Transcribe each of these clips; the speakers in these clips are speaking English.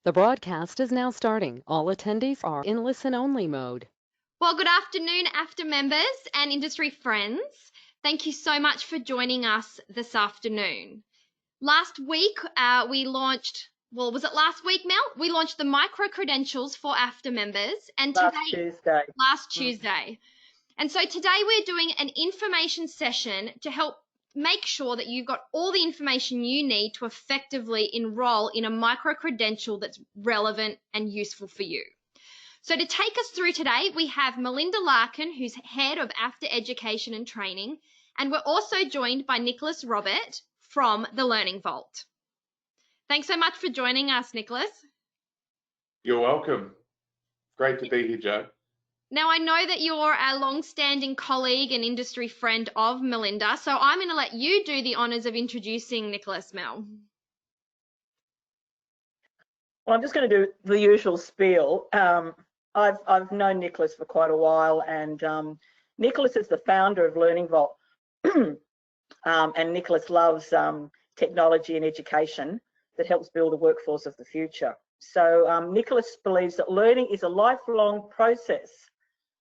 The broadcast is now starting. All attendees are in listen-only mode. Well, good afternoon, AFTA members and industry friends. Thank you so much for joining us this afternoon. Last week, we launched, was it last week, Mel? We launched the micro-credentials for AFTA members. And last Tuesday. And so today we're doing an information session to help make sure that you've got all the information you need to effectively enroll in a micro-credential that's relevant and useful for you. So to take us through today, we have Melinda Larkin, who's Head of AFTA Education and Training, and we're also joined by Nicholas Robert from the Learning Vault. Thanks so much for joining us, Nicholas. You're welcome. Great to be here, Joe. Now, I know that you're a long-standing colleague and industry friend of Melinda, so I'm going to let you do the honours of introducing Nicholas, Mel. Well, I'm just going to do the usual spiel. I've known Nicholas for quite a while, and Nicholas is the founder of Learning Vault, and Nicholas loves technology and education that helps build the workforce of the future. So Nicholas believes that learning is a lifelong process,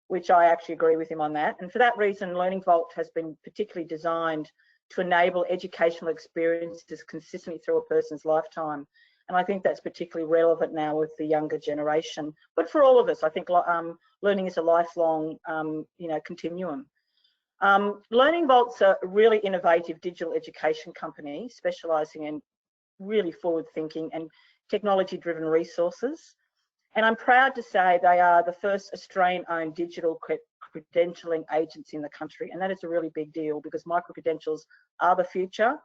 which I actually agree with him on that. And for that reason, Learning Vault has been particularly designed to enable educational experiences consistently through a person's lifetime. And I think that's particularly relevant now with the younger generation. But for all of us, I think learning is a lifelong, continuum. Learning Vault's a really innovative digital education company specialising in really forward-thinking and technology-driven resources. And I'm proud to say they are the first Australian-owned digital credentialing agency in the country. And that is a really big deal because micro-credentials are the future,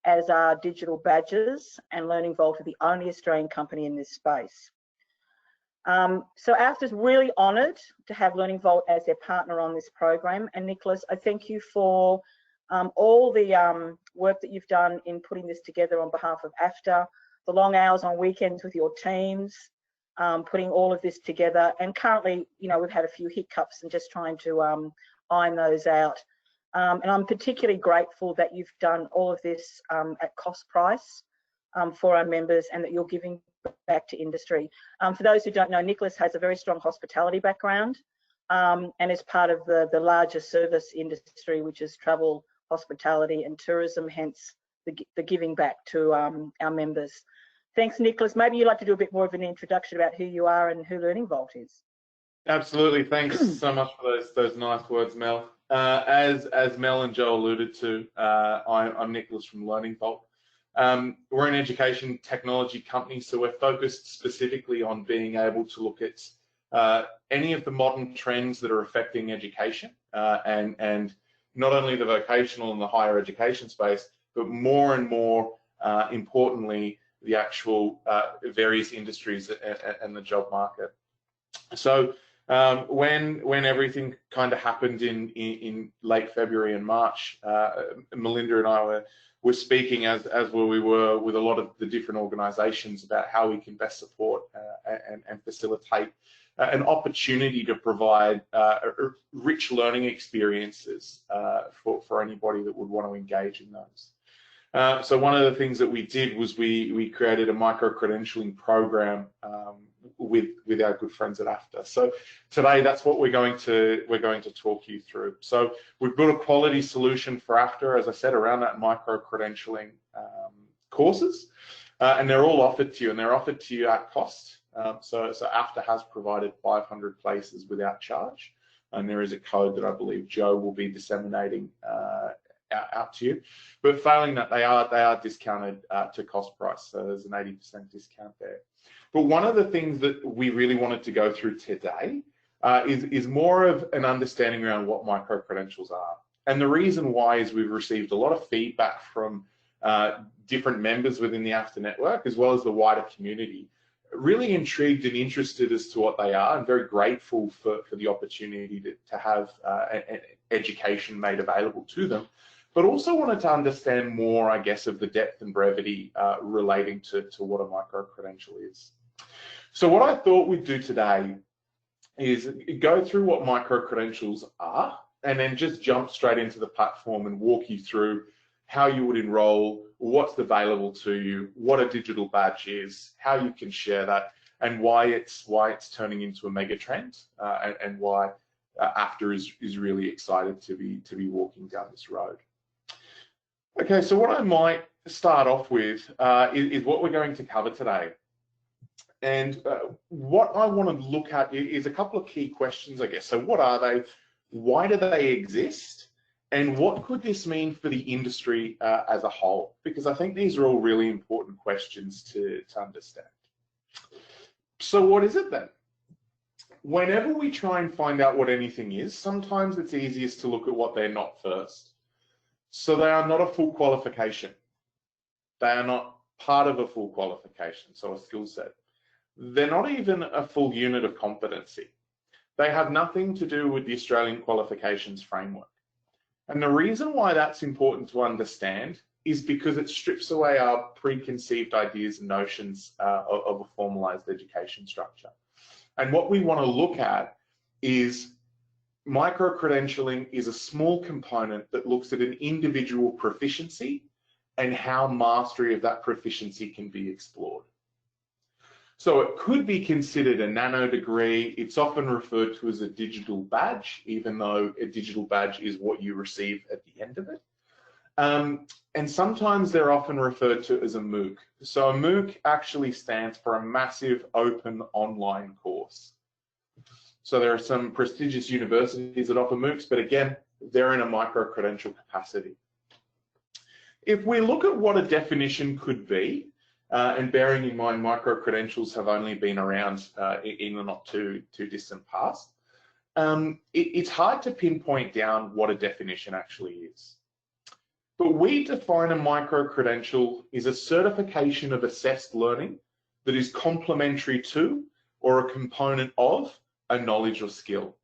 as are digital badges, and Learning Vault are the only Australian company in this space. So AFTA is really honoured to have Learning Vault as their partner on this program. And Nicholas, I thank you for all the work that you've done in putting this together on behalf of AFTA, the long hours on weekends with your teams, putting all of this together. And currently, we've had a few hiccups and just trying to iron those out. And I'm particularly grateful that you've done all of this at cost price for our members and that you're giving back to industry. For those who don't know, Nicholas has a very strong hospitality background and is part of the larger service industry, which is travel, hospitality and tourism, hence the giving back to our members. Thanks, Nicholas. Maybe you'd like to do a bit more of an introduction about who you are and who Learning Vault is. Absolutely. Thanks so much for those nice words, Mel. As Mel and Joe alluded to, I'm Nicholas from Learning Vault. We're an education technology company, so we're focused specifically on being able to look at any of the modern trends that are affecting education and not only the vocational and the higher education space, but more and more importantly, the actual various industries and the job market. So when everything kind of happened in late February and March, Melinda and I were speaking as we were with a lot of the different organisations about how we can best support and facilitate an opportunity to provide rich learning experiences for anybody that would want to engage in those. So one of the things that we did was we created a micro-credentialing program with our good friends at AFTA. So today that's what we're going to talk you through. So we've built a quality solution for AFTA, as I said, around that micro-credentialing courses, and they're all offered to you, and they're offered to you at cost. So AFTA has provided 500 places without charge, and there is a code that I believe Joe will be disseminating out to you, but failing that, they are discounted to cost price, so there's an 80% discount there. But one of the things that we really wanted to go through today is more of an understanding around what micro-credentials are. And the reason why is we've received a lot of feedback from different members within the AFTA network, as well as the wider community, really intrigued and interested as to what they are, and very grateful for the opportunity to have an education made available to them, but also wanted to understand more, I guess, of the depth and brevity relating to what a micro-credential is. So what I thought we'd do today is go through what micro-credentials are, and then just jump straight into the platform and walk you through how you would enroll, what's available to you, what a digital badge is, how you can share that, and why it's turning into a mega trend, and why AFTA is really excited to be walking down this road. Okay, so what I might start off with is what we're going to cover today. And what I want to look at is a couple of key questions, I guess. So what are they? Why do they exist? And what could this mean for the industry as a whole? Because I think these are all really important questions to understand. So what is it then? Whenever we try and find out what anything is, sometimes it's easiest to look at what they're not first. So they are not a full qualification. They are not part of a full qualification, so a skill set. They're not even a full unit of competency. They have nothing to do with the Australian qualifications framework. And the reason why that's important to understand is because it strips away our preconceived ideas and notions of a formalised education structure. And what we want to look at is micro-credentialing is a small component that looks at an individual proficiency and how mastery of that proficiency can be explored. So it could be considered a nano degree. It's often referred to as a digital badge, even though a digital badge is what you receive at the end of it. And sometimes they're often referred to as a MOOC. So a MOOC actually stands for a massive open online course. So there are some prestigious universities that offer MOOCs, but again, they're in a micro-credential capacity. If we look at what a definition could be, and bearing in mind micro-credentials have only been around in the not too distant past, it's hard to pinpoint down what a definition actually is. But we define a micro-credential as a certification of assessed learning that is complementary to or a component of a knowledge or skill.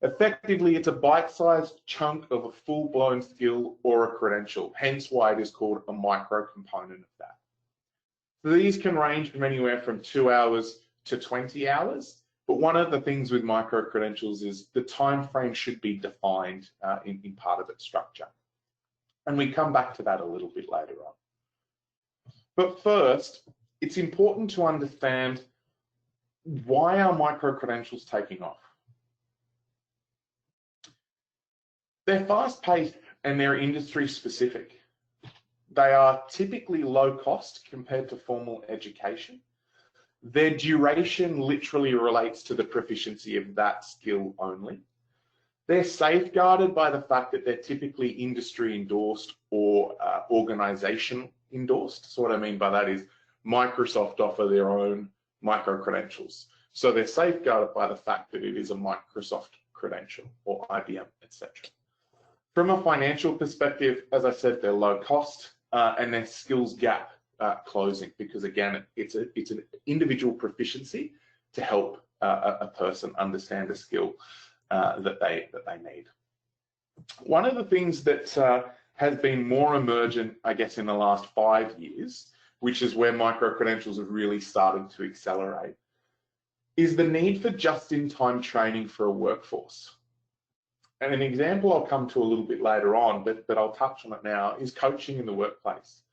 Effectively, it's a bite-sized chunk of a full-blown skill or a credential, hence why it is called a micro-component of that. So these can range from anywhere from 2 hours to 20 hours, but one of the things with micro-credentials is the time frame should be defined in part of its structure. And we come back to that a little bit later on. But first, it's important to understand why are micro-credentials taking off? They're fast-paced and they're industry-specific. They are typically low cost compared to formal education. Their duration literally relates to the proficiency of that skill only. They're safeguarded by the fact that they're typically industry endorsed or organization endorsed. So what I mean by that is Microsoft offer their own micro-credentials. So they're safeguarded by the fact that it is a Microsoft credential or IBM, etc. From a financial perspective, as I said, they're low cost and their skills gap closing, because again, it's an individual proficiency to help a person understand a skill that they need. One of the things that has been more emergent, I guess, in the last 5 years, which is where micro-credentials have really started to accelerate, is the need for just-in-time training for a workforce. And an example I'll come to a little bit later on, but I'll touch on it now, is coaching in the workplace.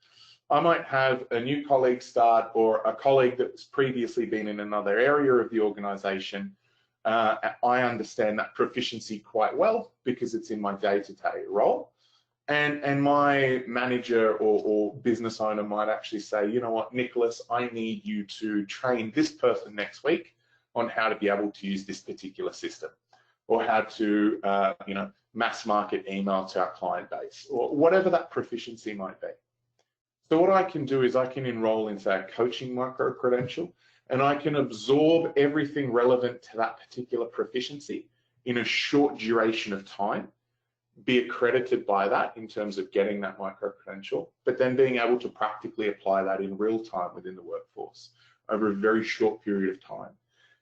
I might have a new colleague start or a colleague that's previously been in another area of the organisation. I understand that proficiency quite well because it's in my day-to-day role. And my manager or business owner might actually say, you know what, Nicholas, I need you to train this person next week on how to be able to use this particular system, or how to mass market email to our client base, or whatever that proficiency might be. So what I can do is I can enroll into our coaching micro-credential, and I can absorb everything relevant to that particular proficiency in a short duration of time, be accredited by that in terms of getting that micro-credential, but then being able to practically apply that in real time within the workforce over a very short period of time,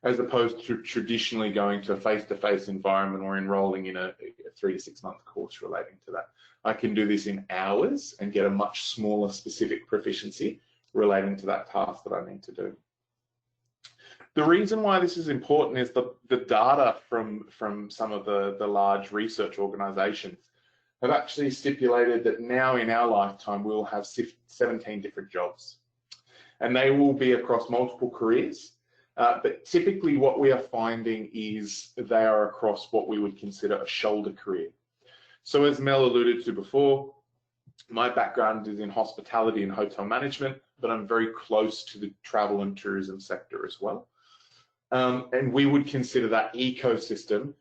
as opposed to traditionally going to a face-to-face environment or enrolling in a 3 to 6 month course relating to that. I can do this in hours and get a much smaller specific proficiency relating to that task that I need to do. The reason why this is important is the data from some of the large research organizations have actually stipulated that now in our lifetime we'll have 17 different jobs, and they will be across multiple careers. But typically what we are finding is they are across what we would consider a shoulder career. So as Mel alluded to before, my background is in hospitality and hotel management, but I'm very close to the travel and tourism sector as well. And we would consider that ecosystem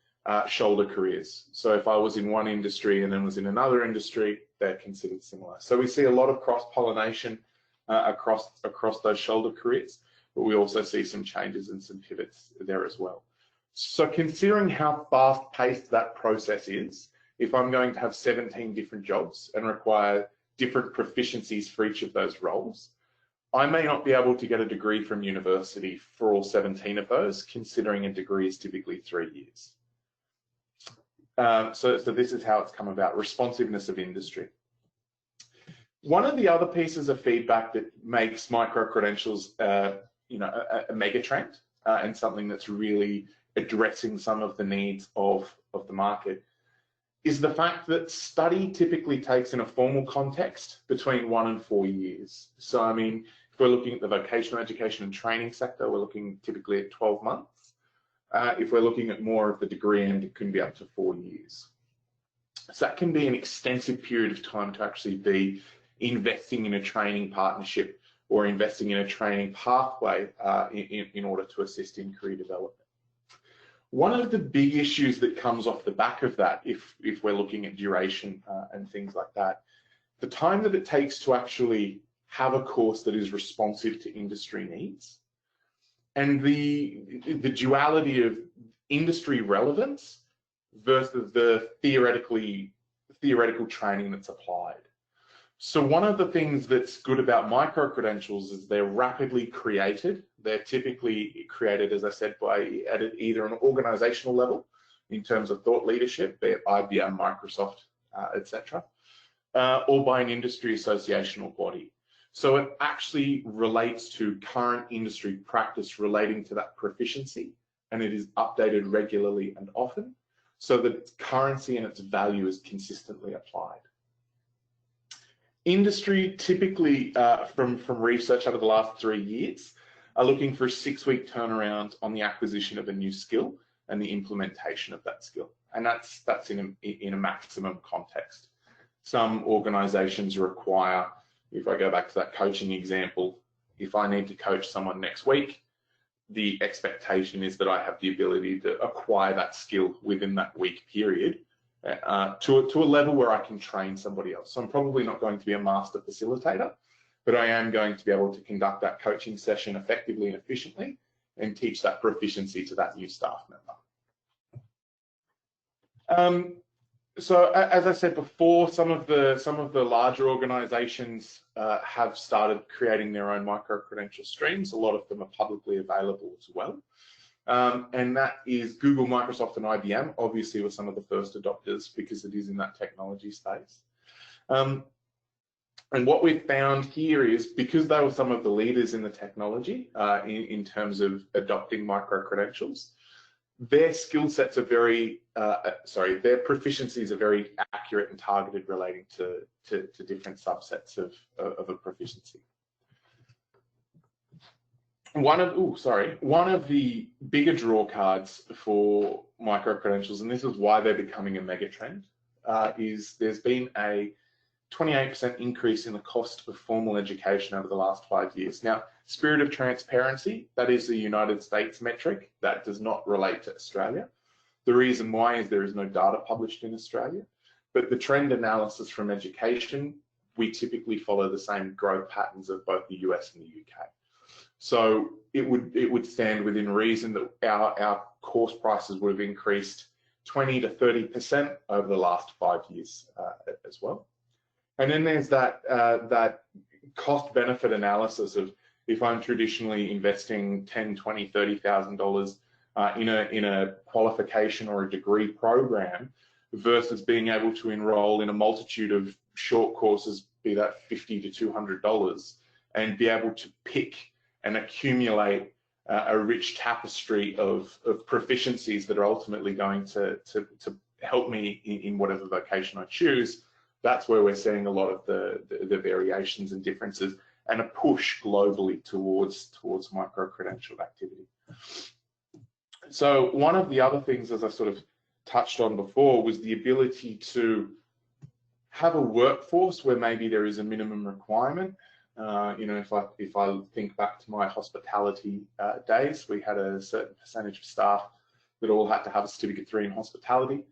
shoulder careers. So if I was in one industry and then was in another industry, they're considered similar. So we see a lot of cross-pollination across those shoulder careers, but we also see some changes and some pivots there as well. So considering how fast-paced that process is, if I'm going to have 17 different jobs and require different proficiencies for each of those roles, I may not be able to get a degree from university for all 17 of those, considering a degree is typically 3 years. So this is how it's come about, responsiveness of industry. One of the other pieces of feedback that makes micro-credentials a mega trend and something that's really addressing some of the needs of the market is the fact that study typically takes in a formal context between 1 and 4 years. So I mean, if we're looking at the vocational education and training sector, we're looking typically at 12 months. If we're looking at more of the degree end, it can be up to 4 years. So that can be an extensive period of time to actually be investing in a training partnership or investing in a training pathway in order to assist in career development. One of the big issues that comes off the back of that, if we're looking at duration and things like that, the time that it takes to actually have a course that is responsive to industry needs, and the duality of industry relevance versus the theoretical training that's applied. So one of the things that's good about micro-credentials is they're rapidly created. They're typically created, as I said, at either an organizational level in terms of thought leadership, be it IBM, Microsoft, etc., or by an industry associational body. So it actually relates to current industry practice relating to that proficiency, and it is updated regularly and often so that its currency and its value is consistently applied. Industry typically, from research over the last 3 years, are looking for a 6-week turnaround on the acquisition of a new skill and the implementation of that skill. And that's in a maximum context. Some organizations require, if I go back to that coaching example, if I need to coach someone next week, the expectation is that I have the ability to acquire that skill within that week period to a level where I can train somebody else. So I'm probably not going to be a master facilitator, but I am going to be able to conduct that coaching session effectively and efficiently and teach that proficiency to that new staff member. So as I said before, some of the larger organizations have started creating their own micro-credential streams. A lot of them are publicly available as well. And that is Google, Microsoft, and IBM, obviously were some of the first adopters because it is in that technology space. And what we've found here is because they were some of the leaders in the technology in terms of adopting micro-credentials, their skill sets are very, their proficiencies are very accurate and targeted relating to different subsets of a proficiency. One of the bigger draw cards for micro-credentials, and this is why they're becoming a mega trend, is there's been a 28% increase in the cost of formal education over the last 5 years. Now, spirit of transparency, that is the United States metric. That does not relate to Australia. The reason why is there is no data published in Australia, but the trend analysis from education, we typically follow the same growth patterns of both the US and the UK. So it would stand within reason that our course prices would have increased 20 to 30% over the last 5 years as well. And then there's that cost benefit analysis of if I'm traditionally investing $10,000, $20,000, $30,000 in a qualification or a degree program versus being able to enroll in a multitude of short courses, be that $50 to $200, and be able to pick and accumulate a rich tapestry of proficiencies that are ultimately going to help me in whatever vocation I choose, that's where we're seeing a lot of the variations and differences, and a push globally towards micro-credentialed activity. So one of the other things, as I sort of touched on before, was the ability to have a workforce where maybe there is a minimum requirement. You know, if I think back to my hospitality days, we had a certain percentage of staff that all had to have a Certificate 3 in hospitality.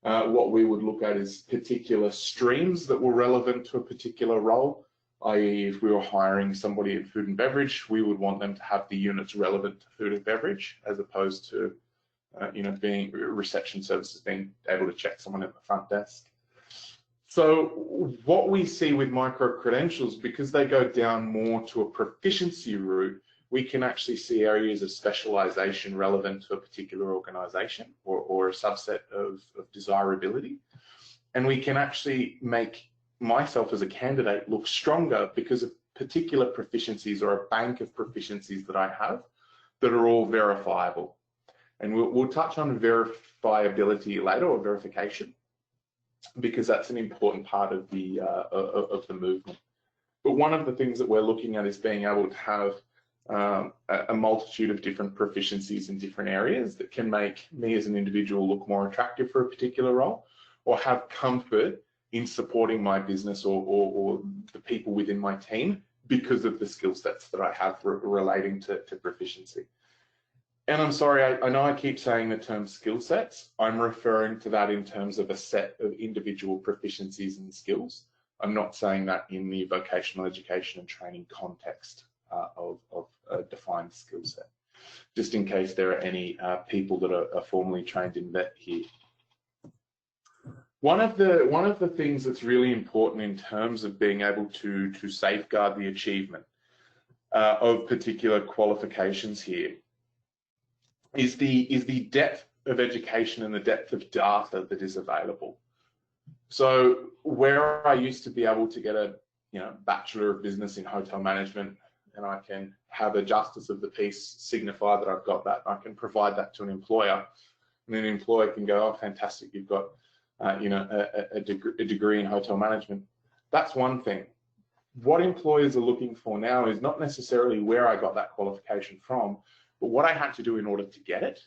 What we would look at is particular streams that were relevant to a particular role, i.e. if we were hiring somebody in food and beverage, we would want them to have the units relevant to food and beverage, as opposed to, you know, being reception services, being able to check someone at the front desk. So what we see with micro-credentials, because they go down more to a proficiency route, we can actually see areas of specialization relevant to a particular organization or a subset of desirability. And we can actually make myself as a candidate look stronger because of particular proficiencies or a bank of proficiencies that I have that are all verifiable. And we'll touch on verifiability later, or verification, because that's an important part of the movement. But one of the things that we're looking at is being able to have a multitude of different proficiencies in different areas that can make me as an individual look more attractive for a particular role, or have comfort in supporting my business or the people within my team because of the skill sets that I have relating to proficiency. And I'm sorry, I know I keep saying the term skill sets. I'm referring to that in terms of a set of individual proficiencies and skills. I'm not saying that in the vocational education and training context of a defined skill set, just in case there are any people that are formally trained in that here. One of the things that's really important in terms of being able to safeguard the achievement of particular qualifications here is the depth of education and the depth of data that is available. So where I used to be able to get a Bachelor of Business in Hotel Management, and I can have a Justice of the Peace signify that I've got that, I can provide that to an employer, and an employer can go, oh, fantastic, you've got a degree in hotel management. That's one thing. What employers are looking for now is not necessarily where I got that qualification from, but what I had to do in order to get it.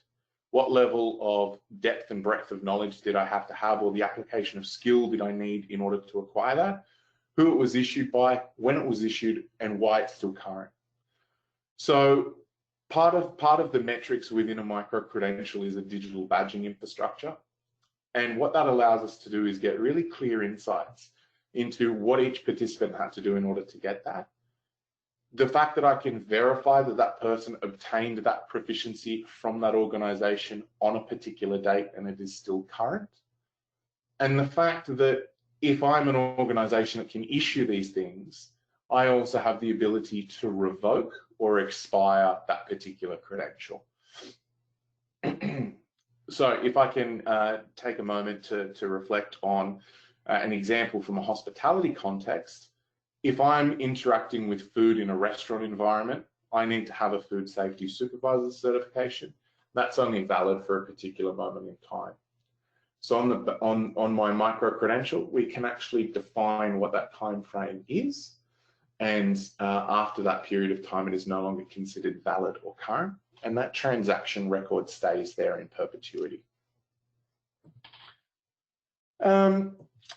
What level of depth and breadth of knowledge did I have to have, or the application of skill did I need in order to acquire that? Who it was issued by, when it was issued, and why it's still current. So part of the metrics within a micro-credential is a digital badging infrastructure. And what that allows us to do is get really clear insights into what each participant had to do in order to get that. The fact that I can verify that that person obtained that proficiency from that organization on a particular date and it is still current. And the fact that if I'm an organization that can issue these things, I also have the ability to revoke or expire that particular credential. So if I can take a moment to reflect on an example from a hospitality context, if I'm interacting with food in a restaurant environment, I need to have a food safety supervisor certification. That's only valid for a particular moment in time. So on my micro credential, we can actually define what that time frame is, and after that period of time, it is no longer considered valid or current, and that transaction record stays there in perpetuity.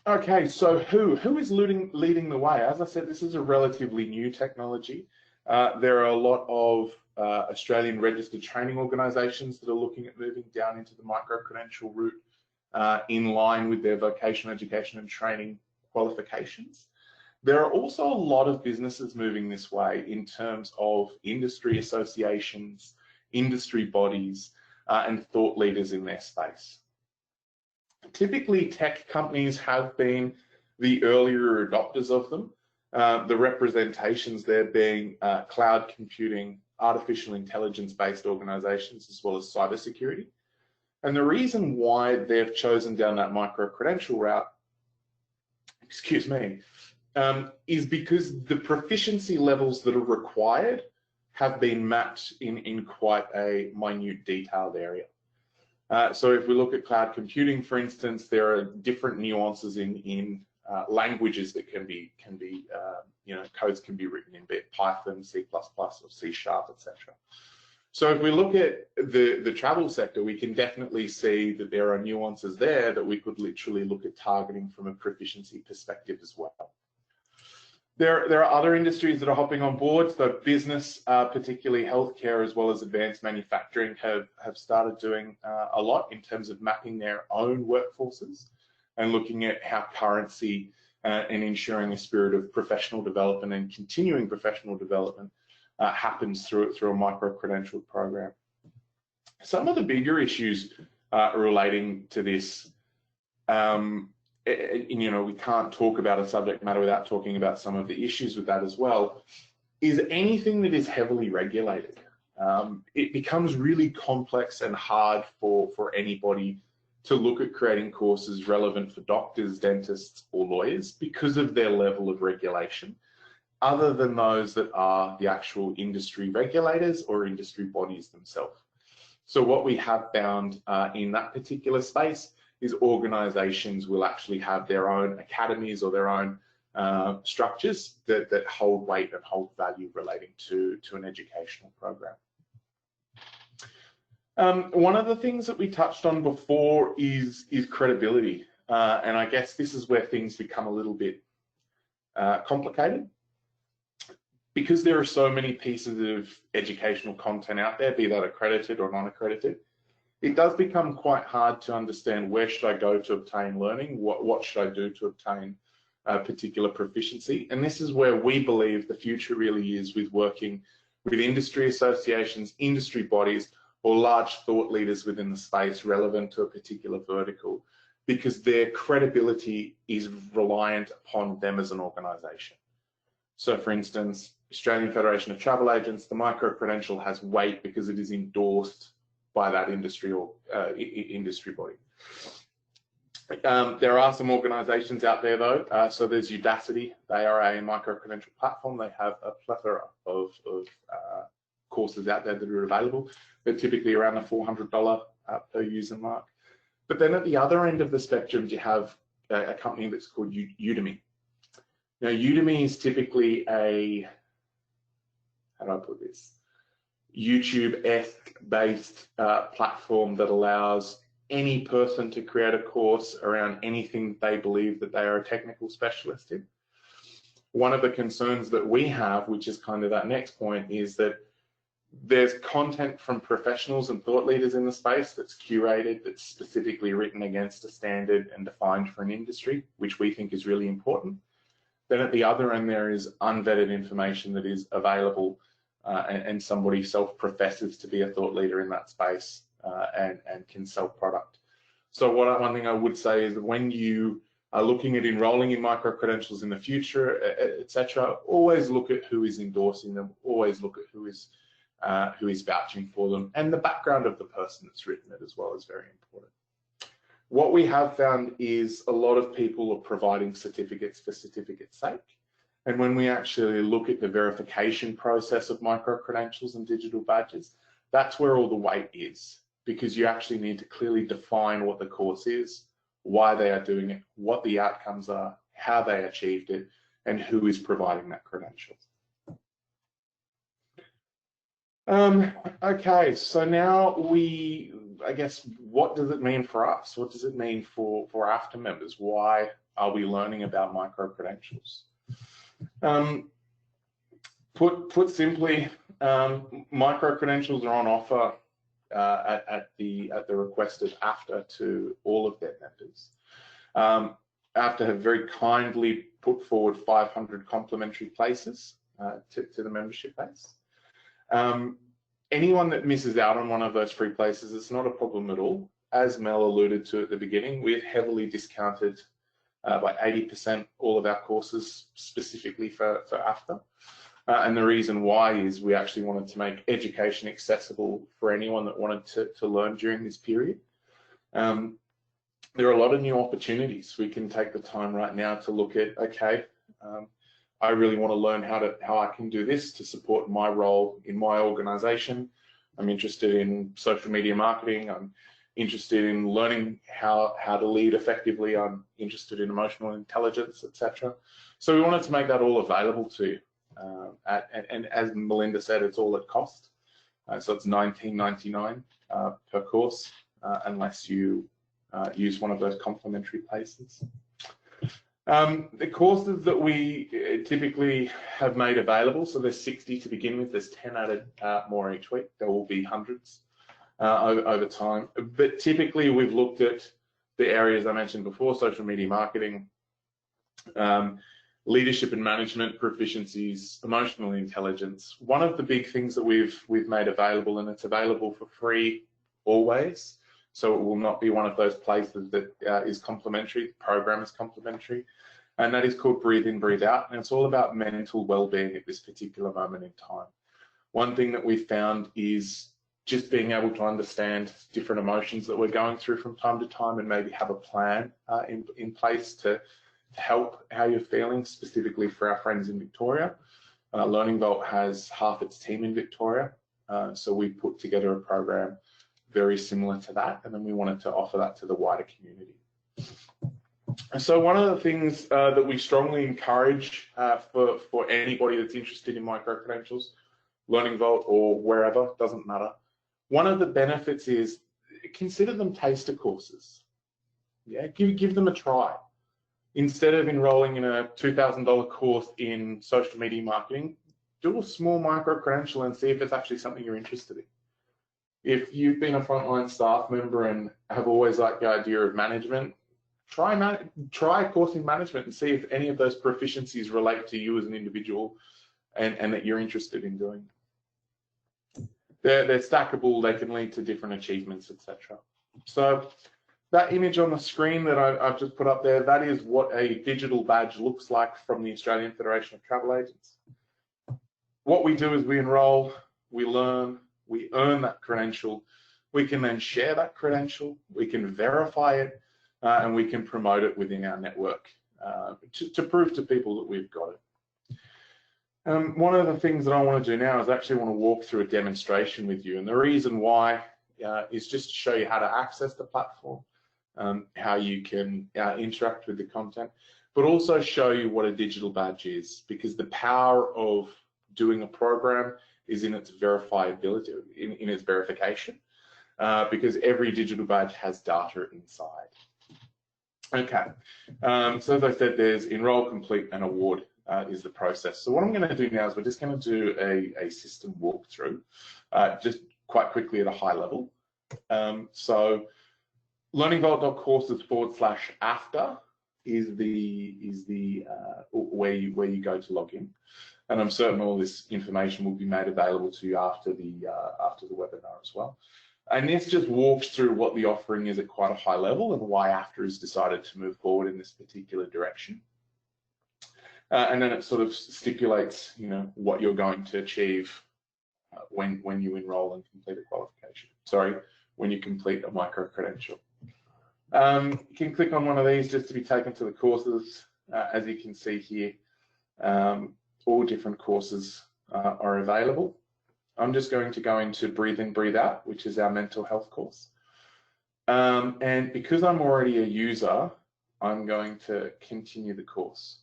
Okay, so who is leading the way? As I said, this is a relatively new technology. There are a lot of Australian registered training organisations that are looking at moving down into the micro-credential route in line with their vocational education and training qualifications. There are also a lot of businesses moving this way in terms of industry associations, industry bodies, and thought leaders in their space. Typically, tech companies have been the earlier adopters of them. The representations there being cloud computing, artificial intelligence-based organizations, as well as cybersecurity. And the reason why they've chosen down that micro-credential route, excuse me, is because the proficiency levels that are required have been mapped in quite a minute, detailed area. So if we look at cloud computing, for instance, there are different nuances in languages that can be codes can be written in Python, C++, or C#, etc. So if we look at the travel sector, we can definitely see that there are nuances there that we could literally look at targeting from a proficiency perspective as well. There are other industries that are hopping on board. So business, particularly healthcare, as well as advanced manufacturing, have started doing a lot in terms of mapping their own workforces and looking at how currency and ensuring a spirit of professional development and continuing professional development happens through a micro-credentialed program. Some of the bigger issues relating to this, we can't talk about a subject matter without talking about some of the issues with that as well, is anything that is heavily regulated. It becomes really complex and hard for anybody to look at creating courses relevant for doctors, dentists, or lawyers because of their level of regulation, other than those that are the actual industry regulators or industry bodies themselves. So what we have found in that particular space is organisations will actually have their own academies or their own structures that hold weight and hold value relating to an educational program. One of the things that we touched on before is credibility, and I guess this is where things become a little bit complicated. Because there are so many pieces of educational content out there, be that accredited or non-accredited, it does become quite hard to understand where should I go to obtain learning, what should I do to obtain a particular proficiency. And this is where we believe the future really is, with working with industry associations, industry bodies, or large thought leaders within the space relevant to a particular vertical, because their credibility is reliant upon them as an organisation. So for instance, Australian Federation of Travel Agents, the micro-credential has weight because it is endorsed by that industry or industry body. There are some organisations out there though. So there's Udacity. They are a micro-credential platform. They have a plethora of courses out there that are available. They're typically around the $400 per user mark. But then at the other end of the spectrum, you have a company that's called Udemy. Now, Udemy is typically a, how do I put this, YouTube-esque based platform that allows any person to create a course around anything they believe that they are a technical specialist in. One of the concerns that we have, which is kind of that next point, is that there's content from professionals and thought leaders in the space that's curated, that's specifically written against a standard and defined for an industry, which we think is really important. Then at the other end, there is unvetted information that is available and somebody self-professes to be a thought leader in that space and can sell product. So one thing I would say is that when you are looking at enrolling in micro-credentials in the future, etc., always look at who is endorsing them, always look at who is vouching for them, and the background of the person that's written it as well is very important. What we have found is a lot of people are providing certificates for certificate's sake. And when we actually look at the verification process of micro-credentials and digital badges, that's where all the weight is, because you actually need to clearly define what the course is, why they are doing it, what the outcomes are, how they achieved it, and who is providing that credential. Okay, so now I guess, what does it mean for us? What does it mean for AFTA members? Why are we learning about micro-credentials? Put simply, micro-credentials are on offer at the request of AFTA to all of their members. AFTA have very kindly put forward 500 complimentary places to the membership base. Anyone that misses out on one of those free places, it's not a problem at all. As Mel alluded to at the beginning, we've heavily discounted by 80% all of our courses specifically for AFTA. And the reason why is we actually wanted to make education accessible for anyone that wanted to learn during this period. There are a lot of new opportunities. We can take the time right now to look at, okay, I really want to learn how I can do this to support my role in my organization. I'm interested in social media marketing. I'm interested in learning how to lead effectively. I'm interested in emotional intelligence, etc. So we wanted to make that all available to you. And as Melinda said, it's all at cost. So it's $19.99 per course, unless you use one of those complimentary places. The courses that we typically have made available, so there's 60 to begin with, there's 10 added more each week. There will be hundreds over time. But typically we've looked at the areas I mentioned before: social media marketing, leadership and management proficiencies, emotional intelligence. One of the big things that we've made available, and it's available for free always, so it will not be one of those places that is complimentary. The program is complimentary, and that is called Breathe In, Breathe Out, and it's all about mental well-being at this particular moment in time. One thing that we've found is just being able to understand different emotions that we're going through from time to time, and maybe have a plan in place to help how you're feeling, specifically for our friends in Victoria. Learning Vault has half its team in Victoria, so we put together a program very similar to that, and then we wanted to offer that to the wider community. So one of the things that we strongly encourage for anybody that's interested in micro-credentials, Learning Vault or wherever, doesn't matter. One of the benefits is consider them taster courses. Yeah, give them a try. Instead of enrolling in a $2,000 course in social media marketing, do a small micro-credential and see if it's actually something you're interested in. If you've been a frontline staff member and have always liked the idea of management, try a course in management and see if any of those proficiencies relate to you as an individual and that you're interested in doing. They're stackable, they can lead to different achievements, etc. So that image on the screen that I've just put up there, that is what a digital badge looks like from the Australian Federation of Travel Agents. What we do is we enroll, we learn, we earn that credential. We can then share that credential, we can verify it, and we can promote it within our network to prove to people that we've got it. One of the things that I want to do now is actually want to walk through a demonstration with you, and the reason why is just to show you how to access the platform, how you can interact with the content, but also show you what a digital badge is, because the power of doing a program is in its verifiability, in its verification, because every digital badge has data inside. Okay, so as I said, there's enroll, complete, and award is the process. So what I'm going to do now is we're just going to do a system walkthrough, just quite quickly at a high level. So learningvault.courses/AFTA is the where you go to log in, and I'm certain all this information will be made available to you after the webinar as well. And this just walks through what the offering is at quite a high level and why AFTA has decided to move forward in this particular direction. And then it sort of stipulates, what you're going to achieve when you enroll and complete a qualification. Sorry, when you complete a micro-credential. You can click on one of these just to be taken to the courses. As you can see here, all different courses are available. I'm just going to go into Breathe In, Breathe Out, which is our mental health course. And because I'm already a user, I'm going to continue the course.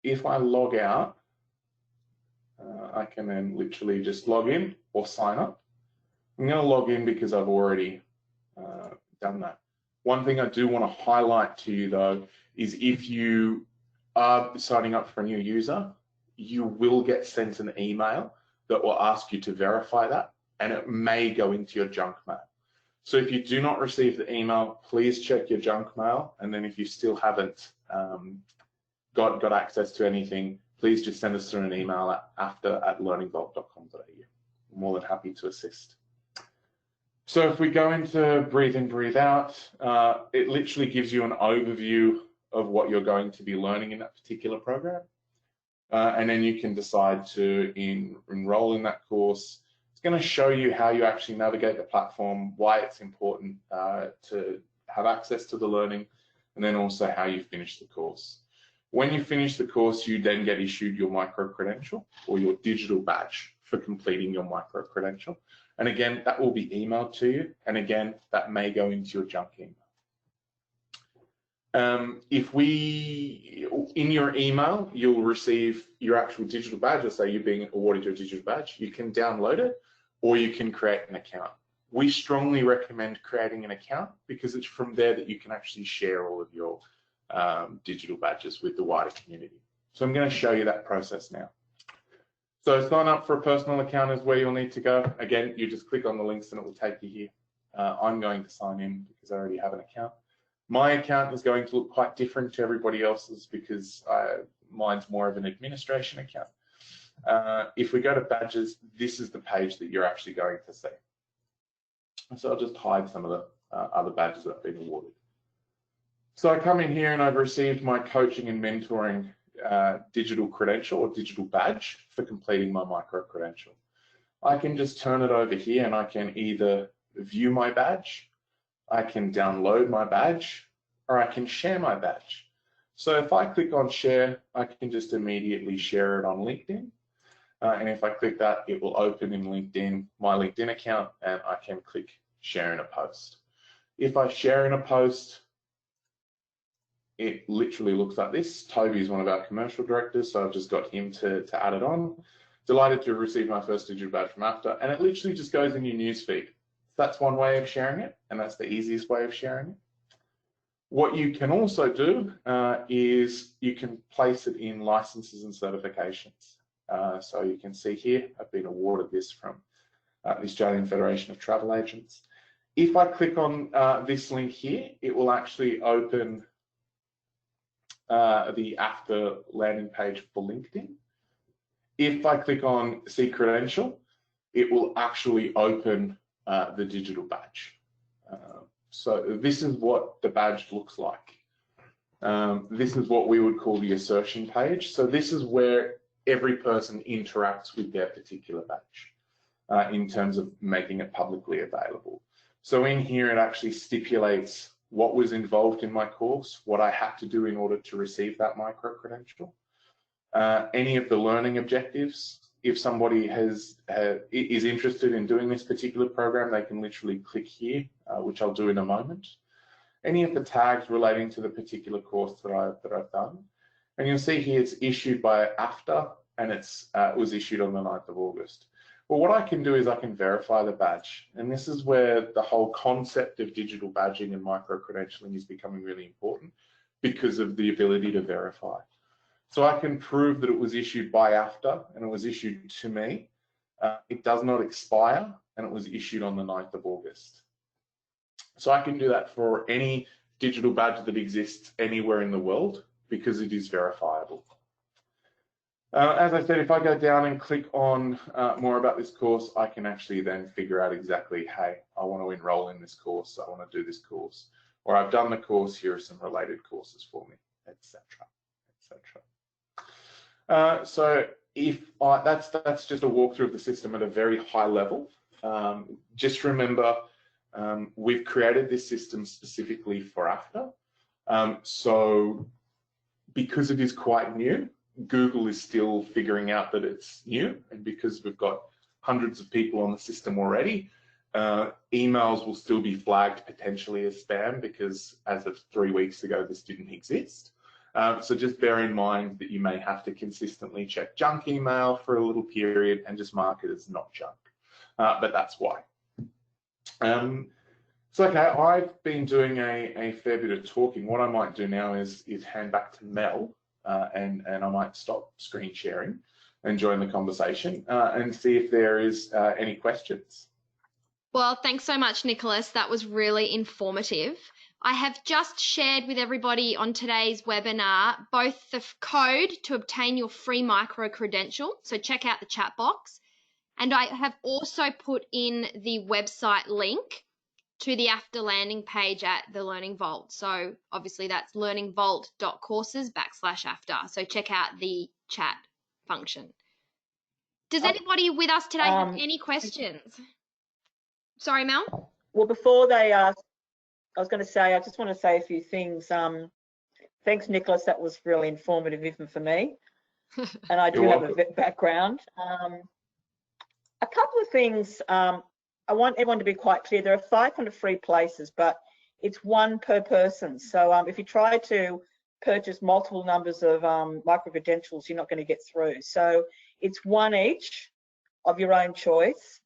If I log out, I can then literally just log in or sign up. I'm going to log in because I've already done that. One thing I do want to highlight to you though is if you are signing up for a new user, you will get sent an email that will ask you to verify that, and it may go into your junk mail. So if you do not receive the email, please check your junk mail, and then if you still haven't got access to anything, please just send us through an email at after@learningvault.com.au. I'm more than happy to assist. So if we go into Breathe In, Breathe Out, it literally gives you an overview of what you're going to be learning in that particular program. And then you can decide to enroll in that course. It's going to show you how you actually navigate the platform, why it's important to have access to the learning, and then also how you finish the course. When you finish the course, you then get issued your micro-credential or your digital badge for completing your micro-credential. And again, that will be emailed to you. And again, that may go into your junk email. In your email, you'll receive your actual digital badge. Let's say you're being awarded your digital badge. You can download it or you can create an account. We strongly recommend creating an account because it's from there that you can actually share all of your digital badges with the wider community. So I'm going to show you that process now. So sign up for a personal account is where you'll need to go. Again, you just click on the links and it will take you here. I'm going to sign in because I already have an account. My account is going to look quite different to everybody else's because mine's more of an administration account. If we go to badges, this is the page that you're actually going to see. So I'll just hide some of the other badges that I've been awarded. So I come in here and I've received my coaching and mentoring digital credential or digital badge for completing my micro credential. I can just turn it over here and I can either view my badge, I can download my badge, or I can share my badge. So if I click on share, I can just immediately share it on LinkedIn. And if I click that, it will open in LinkedIn, my LinkedIn account, and I can click share in a post. If I share in a post, it literally looks like this. Toby is one of our commercial directors, so I've just got him to add it on. Delighted to receive my first digital badge from AFTA, and it literally just goes in your newsfeed. That's one way of sharing it, and that's the easiest way of sharing it. What you can also do is you can place it in licenses and certifications. So you can see here, I've been awarded this from the Australian Federation of Travel Agents. If I click on this link here, it will actually open the AFTA landing page for LinkedIn. If I click on See Credential, it will actually open the digital badge. So this is what the badge looks like. This is what we would call the assertion page. So this is where every person interacts with their particular badge in terms of making it publicly available. So in here, it actually stipulates what was involved in my course, what I had to do in order to receive that micro-credential, any of the learning objectives. If somebody is interested in doing this particular program, they can literally click here, which I'll do in a moment. Any of the tags relating to the particular course that I've done. And you'll see here it's issued by AFTA, and it was issued on the 9th of August. Well, what I can do is I can verify the badge. And this is where the whole concept of digital badging and micro-credentialing is becoming really important because of the ability to verify. So I can prove that it was issued by AFTA and it was issued to me. It does not expire and it was issued on the 9th of August. So I can do that for any digital badge that exists anywhere in the world because it is verifiable. As I said, if I go down and click on more about this course, I can actually then figure out exactly, hey, I want to enroll in this course, I want to do this course, or I've done the course, here are some related courses for me, etc., etc. So that's just a walkthrough of the system at a very high level. Just remember, we've created this system specifically for AFTA. So because it is quite new, Google is still figuring out that it's new, and because we've got hundreds of people on the system already, emails will still be flagged potentially as spam because as of 3 weeks ago, this didn't exist. So just bear in mind that you may have to consistently check junk email for a little period and just mark it as not junk, but that's why. So okay, I've been doing a fair bit of talking. What I might do now is hand back to Mel, and I might stop screen sharing and join the conversation and see if there is any questions. Well, thanks so much, Nicholas. That was really informative. I have just shared with everybody on today's webinar both the code to obtain your free micro credential, so check out the chat box, and I have also put in the website link to the AFTA landing page at the Learning Vault. So obviously that's learningvault.courses/AFTA. So check out the chat function. Does anybody with us today have any questions? Sorry, Mel? Well, before they ask, I was going to say, I just want to say a few things. Thanks, Nicholas. That was really informative even for me. And I do have a background. A couple of things. I want everyone to be quite clear. There are 500 free places, but it's one per person. So if you try to purchase multiple numbers of micro-credentials, you're not going to get through. So it's one each of your own choice.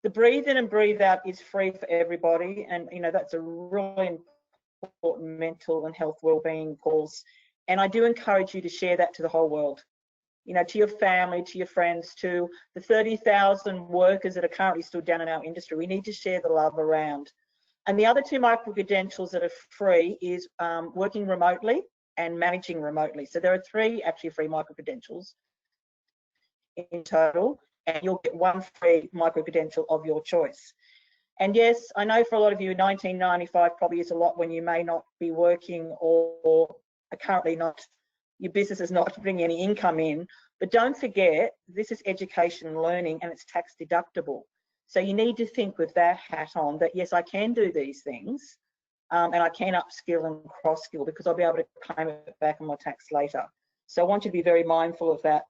The breathe in and breathe out is free for everybody. And, you know, that's a really important mental and health wellbeing course. And I do encourage you to share that to the whole world. You know, to your family, to your friends, to the 30,000 workers that are currently still down in our industry. We need to share the love around. And the other two micro-credentials that are free is working remotely and managing remotely. So there are 3 actually free micro-credentials in total, and you'll get 1 free micro-credential of your choice. And yes, I know for a lot of you, 1995 probably is a lot when you may not be working or are currently not, your business is not bringing any income in, but don't forget, this is education and learning and it's tax deductible. So you need to think with that hat on that, yes, I can do these things and I can upskill and cross-skill because I'll be able to claim it back on my tax later. So I want you to be very mindful of that.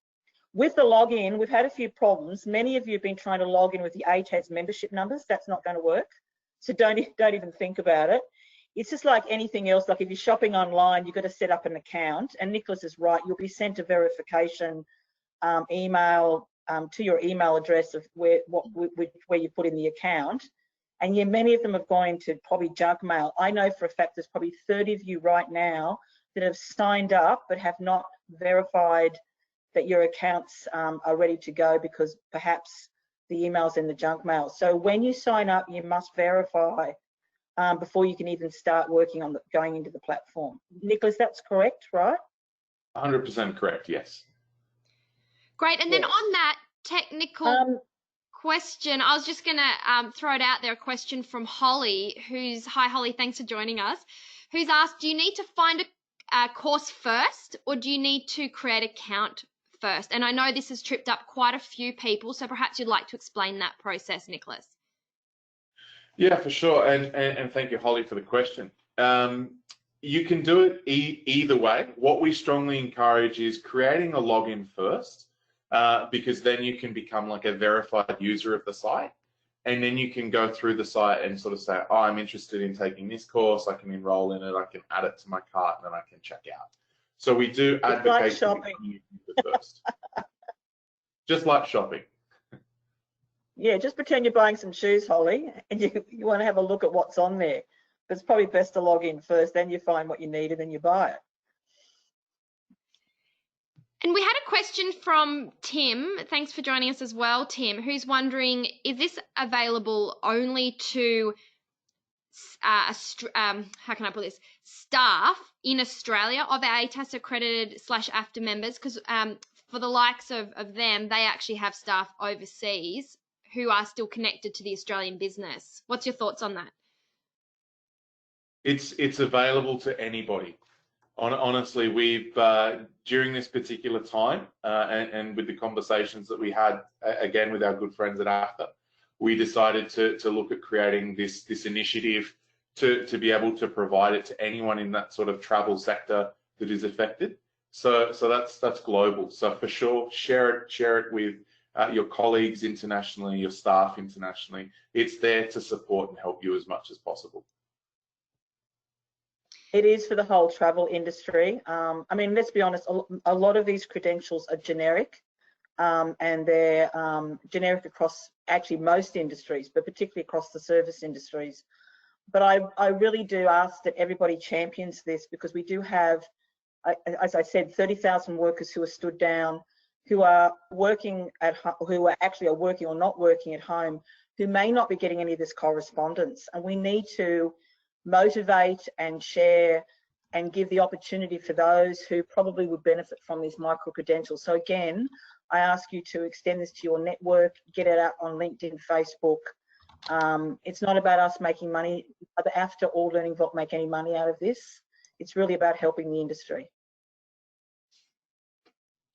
With the login, we've had a few problems. Many of you have been trying to log in with the ATAS membership numbers. That's not going to work. So don't even think about it. It's just like anything else. Like if you're shopping online, you've got to set up an account. And Nicholas is right. You'll be sent a verification email to your email address of where you put in the account. And yeah, many of them have gone into probably junk mail. I know for a fact there's probably 30 of you right now that have signed up but have not verified that your accounts are ready to go because perhaps the email's in the junk mail. So when you sign up, you must verify before you can even start working on going into the platform. Nicholas, that's correct, right? 100% correct, yes. Great. And then on that technical question, I was just going to throw it out there, a question from Holly, hi Holly, thanks for joining us, who's asked, do you need to find a course first or do you need to create an account first? And I know this has tripped up quite a few people, so perhaps you'd like to explain that process, Nicholas. Yeah, for sure. And thank you, Holly, for the question. You can do it either way. What we strongly encourage is creating a login first, because then you can become like a verified user of the site. And then you can go through the site and sort of say, oh, I'm interested in taking this course. I can enroll in it. I can add it to my cart and then I can check out. So we do advocate for becoming a user first. Just like shopping. Yeah, just pretend you're buying some shoes, Holly, and you want to have a look at what's on there. But it's probably best to log in first, then you find what you need and then you buy it. And we had a question from Tim. Thanks for joining us as well, Tim, who's wondering, is this available only to how can I put this, staff in Australia of our ATAS accredited / AFTA members? Because for the likes of them, they actually have staff overseas who are still connected to the Australian business. What's your thoughts on that? It's available to anybody. Honestly, we've during this particular time and with the conversations that we had again with our good friends at AFTA, we decided to look at creating this initiative to be able to provide it to anyone in that sort of travel sector that is affected. So that's global. So for sure, share it with your colleagues internationally, your staff internationally. It's there to support and help you as much as possible. It is for the whole travel industry. I mean, let's be honest, a lot of these credentials are generic and they're generic across actually most industries, but particularly across the service industries. But I really do ask that everybody champions this because we do have, as I said, 30,000 workers who are stood down, who are working at home, who are actually working or not working at home, who may not be getting any of this correspondence. And we need to motivate and share and give the opportunity for those who probably would benefit from these micro-credentials. So again, I ask you to extend this to your network, get it out on LinkedIn, Facebook. It's not about us making money. After all Learning Vault make any money out of this, it's really about helping the industry.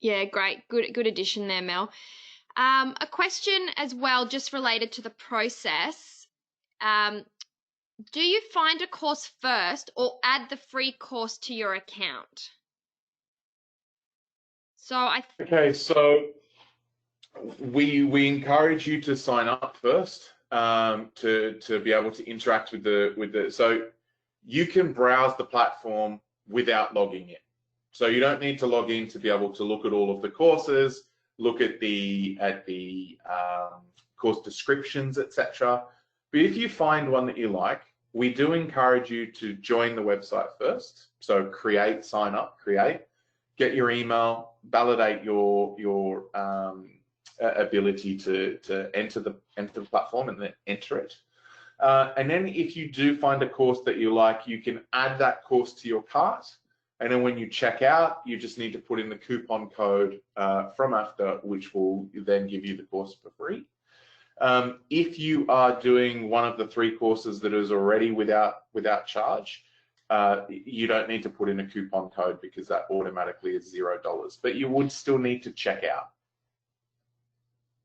Yeah, great. Good addition there, Mel. A question as well, just related to the process. Do you find a course first or add the free course to your account? So We encourage you to sign up first to be able to interact with the. So you can browse the platform without logging in. So you don't need to log in to be able to look at all of the courses, look at the course descriptions, etc. But if you find one that you like, we do encourage you to join the website first. So create, sign up, create, get your email, validate your ability to enter the platform and then enter it. And then if you do find a course that you like, you can add that course to your cart. And then when you check out, you just need to put in the coupon code from AFTA, which will then give you the course for free. If you are doing one of the 3 courses that is already without charge, you don't need to put in a coupon code because that automatically is $0. But you would still need to check out.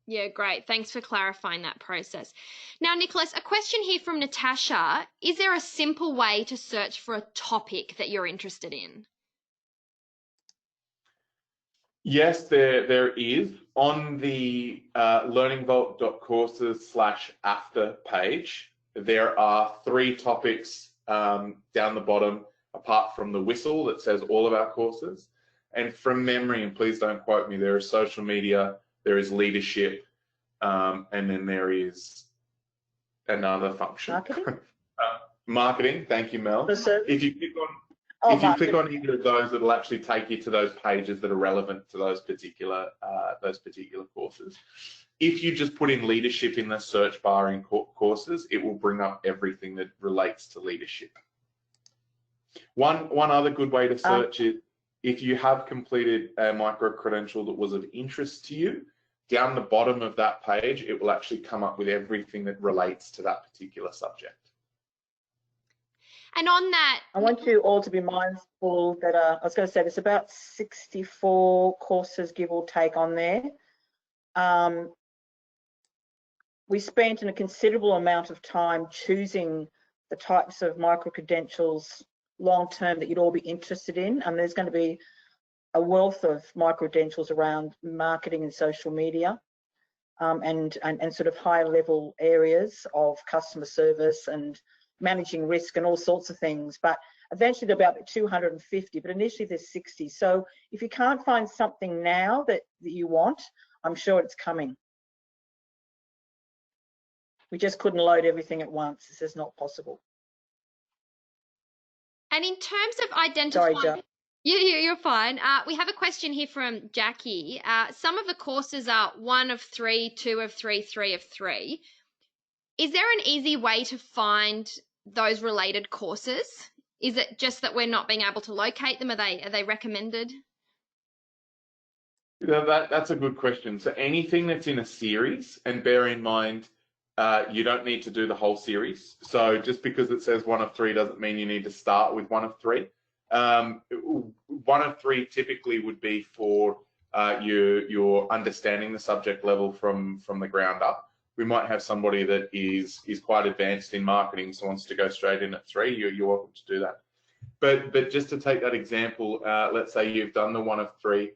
Yeah, great. Thanks for clarifying that process. Now, Nicholas, a question here from Natasha. Is there a simple way to search for a topic that you're interested in? Yes, there is. On the learningvault.courses/AFTA page, there are 3 topics down the bottom, apart from the whistle that says all of our courses. And from memory, and please don't quote me, there is social media, there is leadership, and then there is another function. Marketing? Marketing, thank you, Mel. If you click on either of those, it'll actually take you to those pages that are relevant to those particular courses. If you just put in leadership in the search bar in courses, it will bring up everything that relates to leadership. One other good way to search it, if you have completed a micro-credential that was of interest to you, down the bottom of that page, it will actually come up with everything that relates to that particular subject. And on that, I want you all to be mindful that I was going to say there's about 64 courses, give or take, on there. We spent a considerable amount of time choosing the types of micro-credentials long-term that you'd all be interested in, and there's going to be a wealth of micro-credentials around marketing and social media, and sort of high-level areas of customer service and managing risk and all sorts of things. But eventually there'll be about 250, but initially there's 60. So if you can't find something now that you want, I'm sure it's coming. We just couldn't load everything at once. This is not possible. and in terms of identifying... Sorry, Jo. You're fine. We have a question here from Jackie. Some of the courses are 1 of 3, 2 of 3, 3 of 3. Is there an easy way to find those related courses? Is it just that we're not being able to locate them? Are they recommended? That's a good question. So anything that's in a series, and bear in mind, you don't need to do the whole series. So just because it says 1 of 3 doesn't mean you need to start with 1 of 3. 1 of 3 typically would be for your understanding the subject level from the ground up. We might have somebody that is quite advanced in marketing, so wants to go straight in at 3. You're welcome to do that. But just to take that example, let's say you've done the 1 of 3.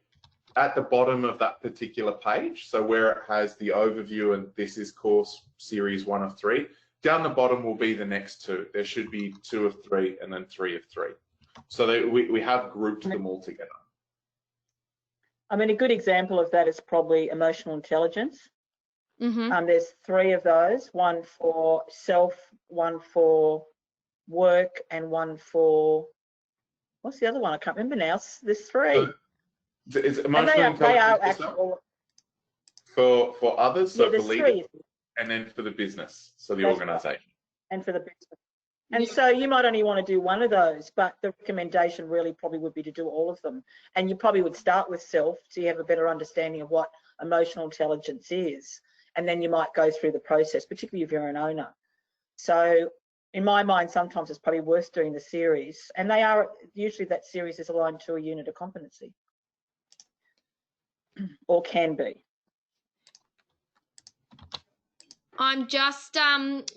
At the bottom of that particular page, so where it has the overview and this is course series 1 of 3, down the bottom will be the next 2. There should be 2 of 3 and then 3 of 3. So we have grouped them all together. I mean, a good example of that is probably emotional intelligence. Mm-hmm. There's 3 of those, 1 for self, 1 for work, and 1 for, what's the other one? I can't remember now. There's 3. So it's emotional and they are intelligence actual, for others, so yeah, for there's leaders, 3. and then for the business, so the That's organisation. right. And for the business. And so you might only want to do 1 of those, but the recommendation really probably would be to do all of them. And you probably would start with self, so you have a better understanding of what emotional intelligence is. And then you might go through the process, particularly if you're an owner. So in my mind, sometimes it's probably worth doing the series. And they are, usually that series is aligned to a unit of competency. Or can be. I'm just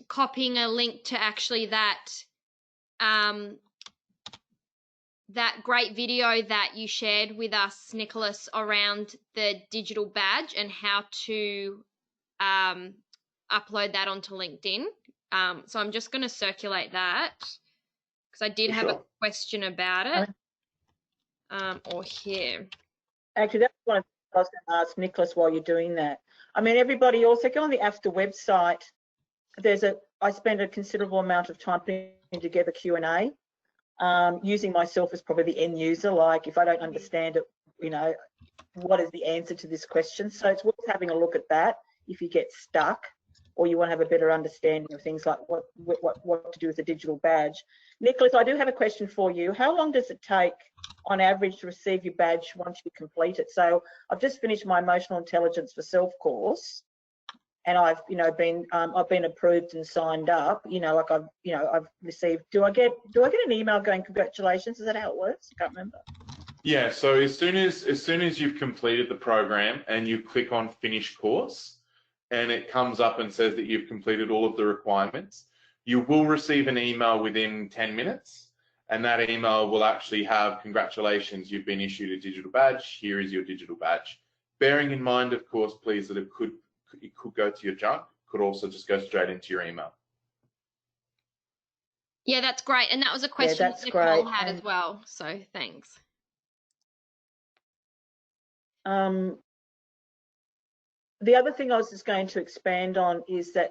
copying a link to actually that that great video that you shared with us, Nicholas, around the digital badge and how to upload that onto LinkedIn. So I'm just going to circulate that because I did have a question about it. Or here. Actually, that's one of the things I was going to ask Nicholas while you're doing that. I mean, everybody also go on the AFTA website. I spend a considerable amount of time putting together Q&A, using myself as probably the end user. Like if I don't understand it, you know, what is the answer to this question? So it's worth having a look at that if you get stuck or you want to have a better understanding of things like what to do with the digital badge. Nicholas, I do have a question for you. How long does it take on average to receive your badge once you complete it? So I've just finished my emotional intelligence for self course, and I've been approved and signed up. I've received. Do I get an email going congratulations? Is that how it works? I can't remember. Yeah. So as soon as you've completed the program and you click on finish course, and it comes up and says that you've completed all of the requirements, you will receive an email within 10 minutes. And that email will actually have, congratulations, you've been issued a digital badge. Here is your digital badge. Bearing in mind, of course, please, that it could go to your junk, could also just go straight into your email. Yeah, that's great. And that was a question that Nicole had as well. So thanks. The other thing I was just going to expand on is that,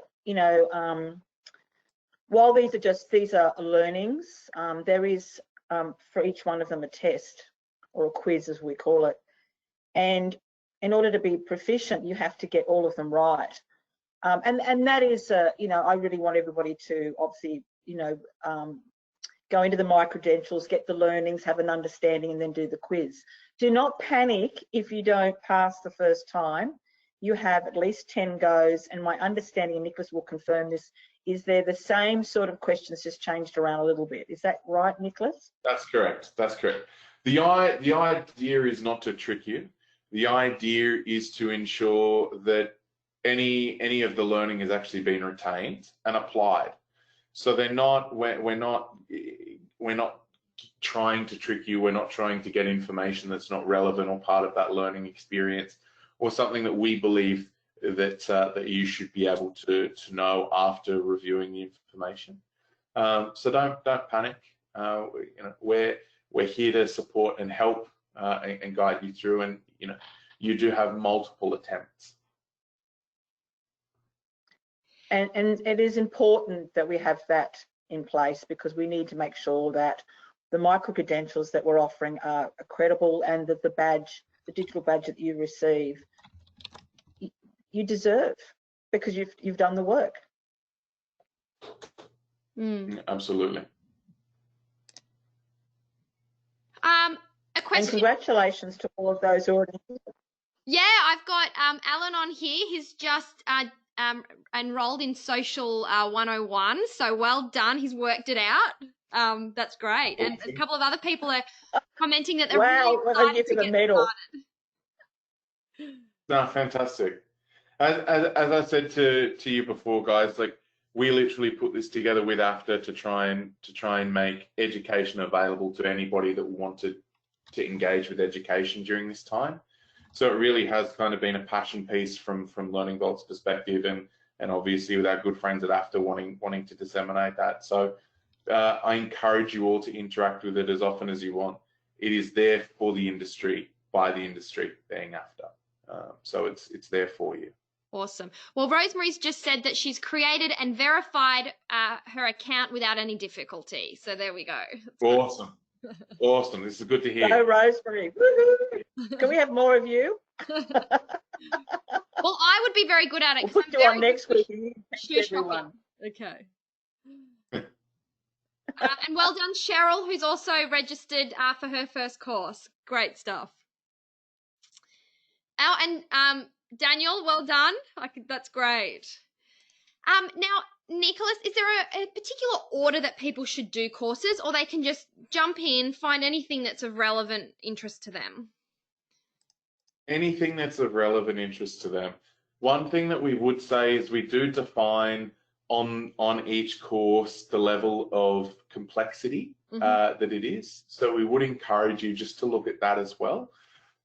while these are learnings, there is for each one of them a test or a quiz, as we call it. And in order to be proficient, you have to get all of them right. And that is, I really want everybody to obviously, go into the micro-credentials, get the learnings, have an understanding, and then do the quiz. Do not panic if you don't pass the first time. You have at least 10 goes, and my understanding, and Nicholas will confirm this, is they're the same sort of questions, just changed around a little bit. Is that right, Nicholas? That's correct. That's correct. The idea is not to trick you. The idea is to ensure that any of the learning has actually been retained and applied. So we're not trying to trick you. We're not trying to get information that's not relevant or part of that learning experience, or something that we believe that you should be able to know after reviewing the information. So don't panic. We're here to support and help and guide you through, and you do have multiple attempts. And it is important that we have that in place, because we need to make sure that the micro-credentials that we're offering are credible, and that the digital badge that you receive, you deserve, because you've done the work. Absolutely. A question. And congratulations to all of those already. Yeah, I've got Alan on here. He's just enrolled in Social 101, so well done. He's worked it out. That's great. And a couple of other people are commenting that they're really excited to get started. No, fantastic. As I said to you before, guys, like, we literally put this together with AFTA to try and make education available to anybody that wanted to engage with education during this time. So it really has kind of been a passion piece from Learning Vault's perspective, and obviously with our good friends at AFTA wanting to disseminate that. So I encourage you all to interact with it as often as you want. It is there for the industry, by the industry, being AFTA. So it's there for you. Awesome. Well, Rosemary's just said that she's created and verified her account without any difficulty. So there we go. Awesome. Awesome. This is good to hear. Go, Rosemary. Woohoo! Can we have more of you? Well, I would be very good at it. We'll put you on next week. Everyone. Okay. And well done, Cheryl, who's also registered for her first course. Great stuff. And Daniel, well done. That's great. Now, Nicholas, is there a particular order that people should do courses, or they can just jump in, find anything that's of relevant interest to them? Anything that's of relevant interest to them. One thing that we would say is we do define on each course the level of complexity that it is. So we would encourage you just to look at that as well.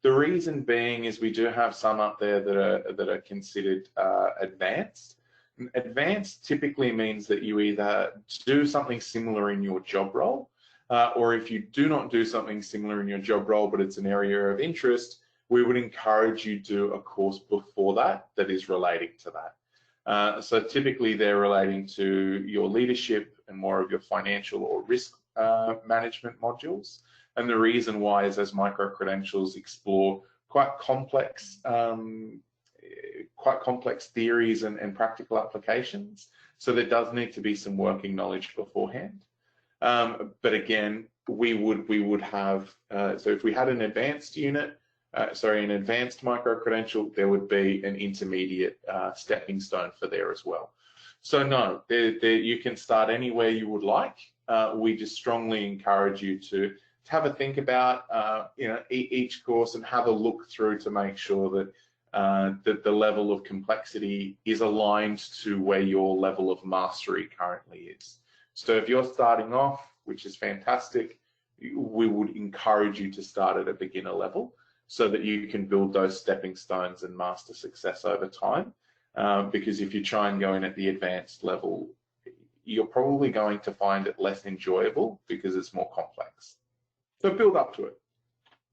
The reason being is we do have some up there that are considered advanced. Advanced typically means that you either do something similar in your job role, or if you do not do something similar in your job role, but it's an area of interest, we would encourage you to do a course before that is relating to that. So typically they're relating to your leadership and more of your financial or risk management modules. And the reason why is as micro-credentials explore quite complex theories and practical applications. So there does need to be some working knowledge beforehand. But again, we would have, so if we had an advanced unit, an advanced micro-credential, there would be an intermediate stepping stone for there as well. So no, you can start anywhere you would like. We just strongly encourage you to have a think about each course and have a look through to make sure that the level of complexity is aligned to where your level of mastery currently is. So if you're starting off, which is fantastic, we would encourage you to start at a beginner level so that you can build those stepping stones and master success over time. Because if you try and go in at the advanced level, you're probably going to find it less enjoyable because it's more complex. So build up to it.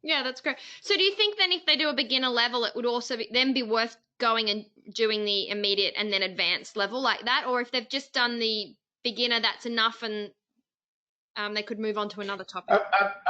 Yeah, that's great. So do you think then if they do a beginner level, it would also be worth going and doing the immediate and then advanced level like that? Or if they've just done the beginner, that's enough and they could move on to another topic?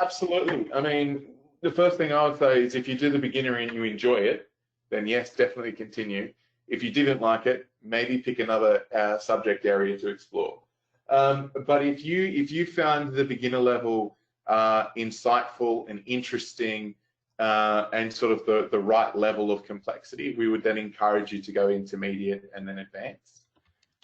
Absolutely. I mean, the first thing I would say is if you do the beginner and you enjoy it, then yes, definitely continue. If you didn't like it, maybe pick another subject area to explore. But if you found the beginner level insightful and interesting and sort of the right level of complexity, we would then encourage you to go intermediate and then advanced.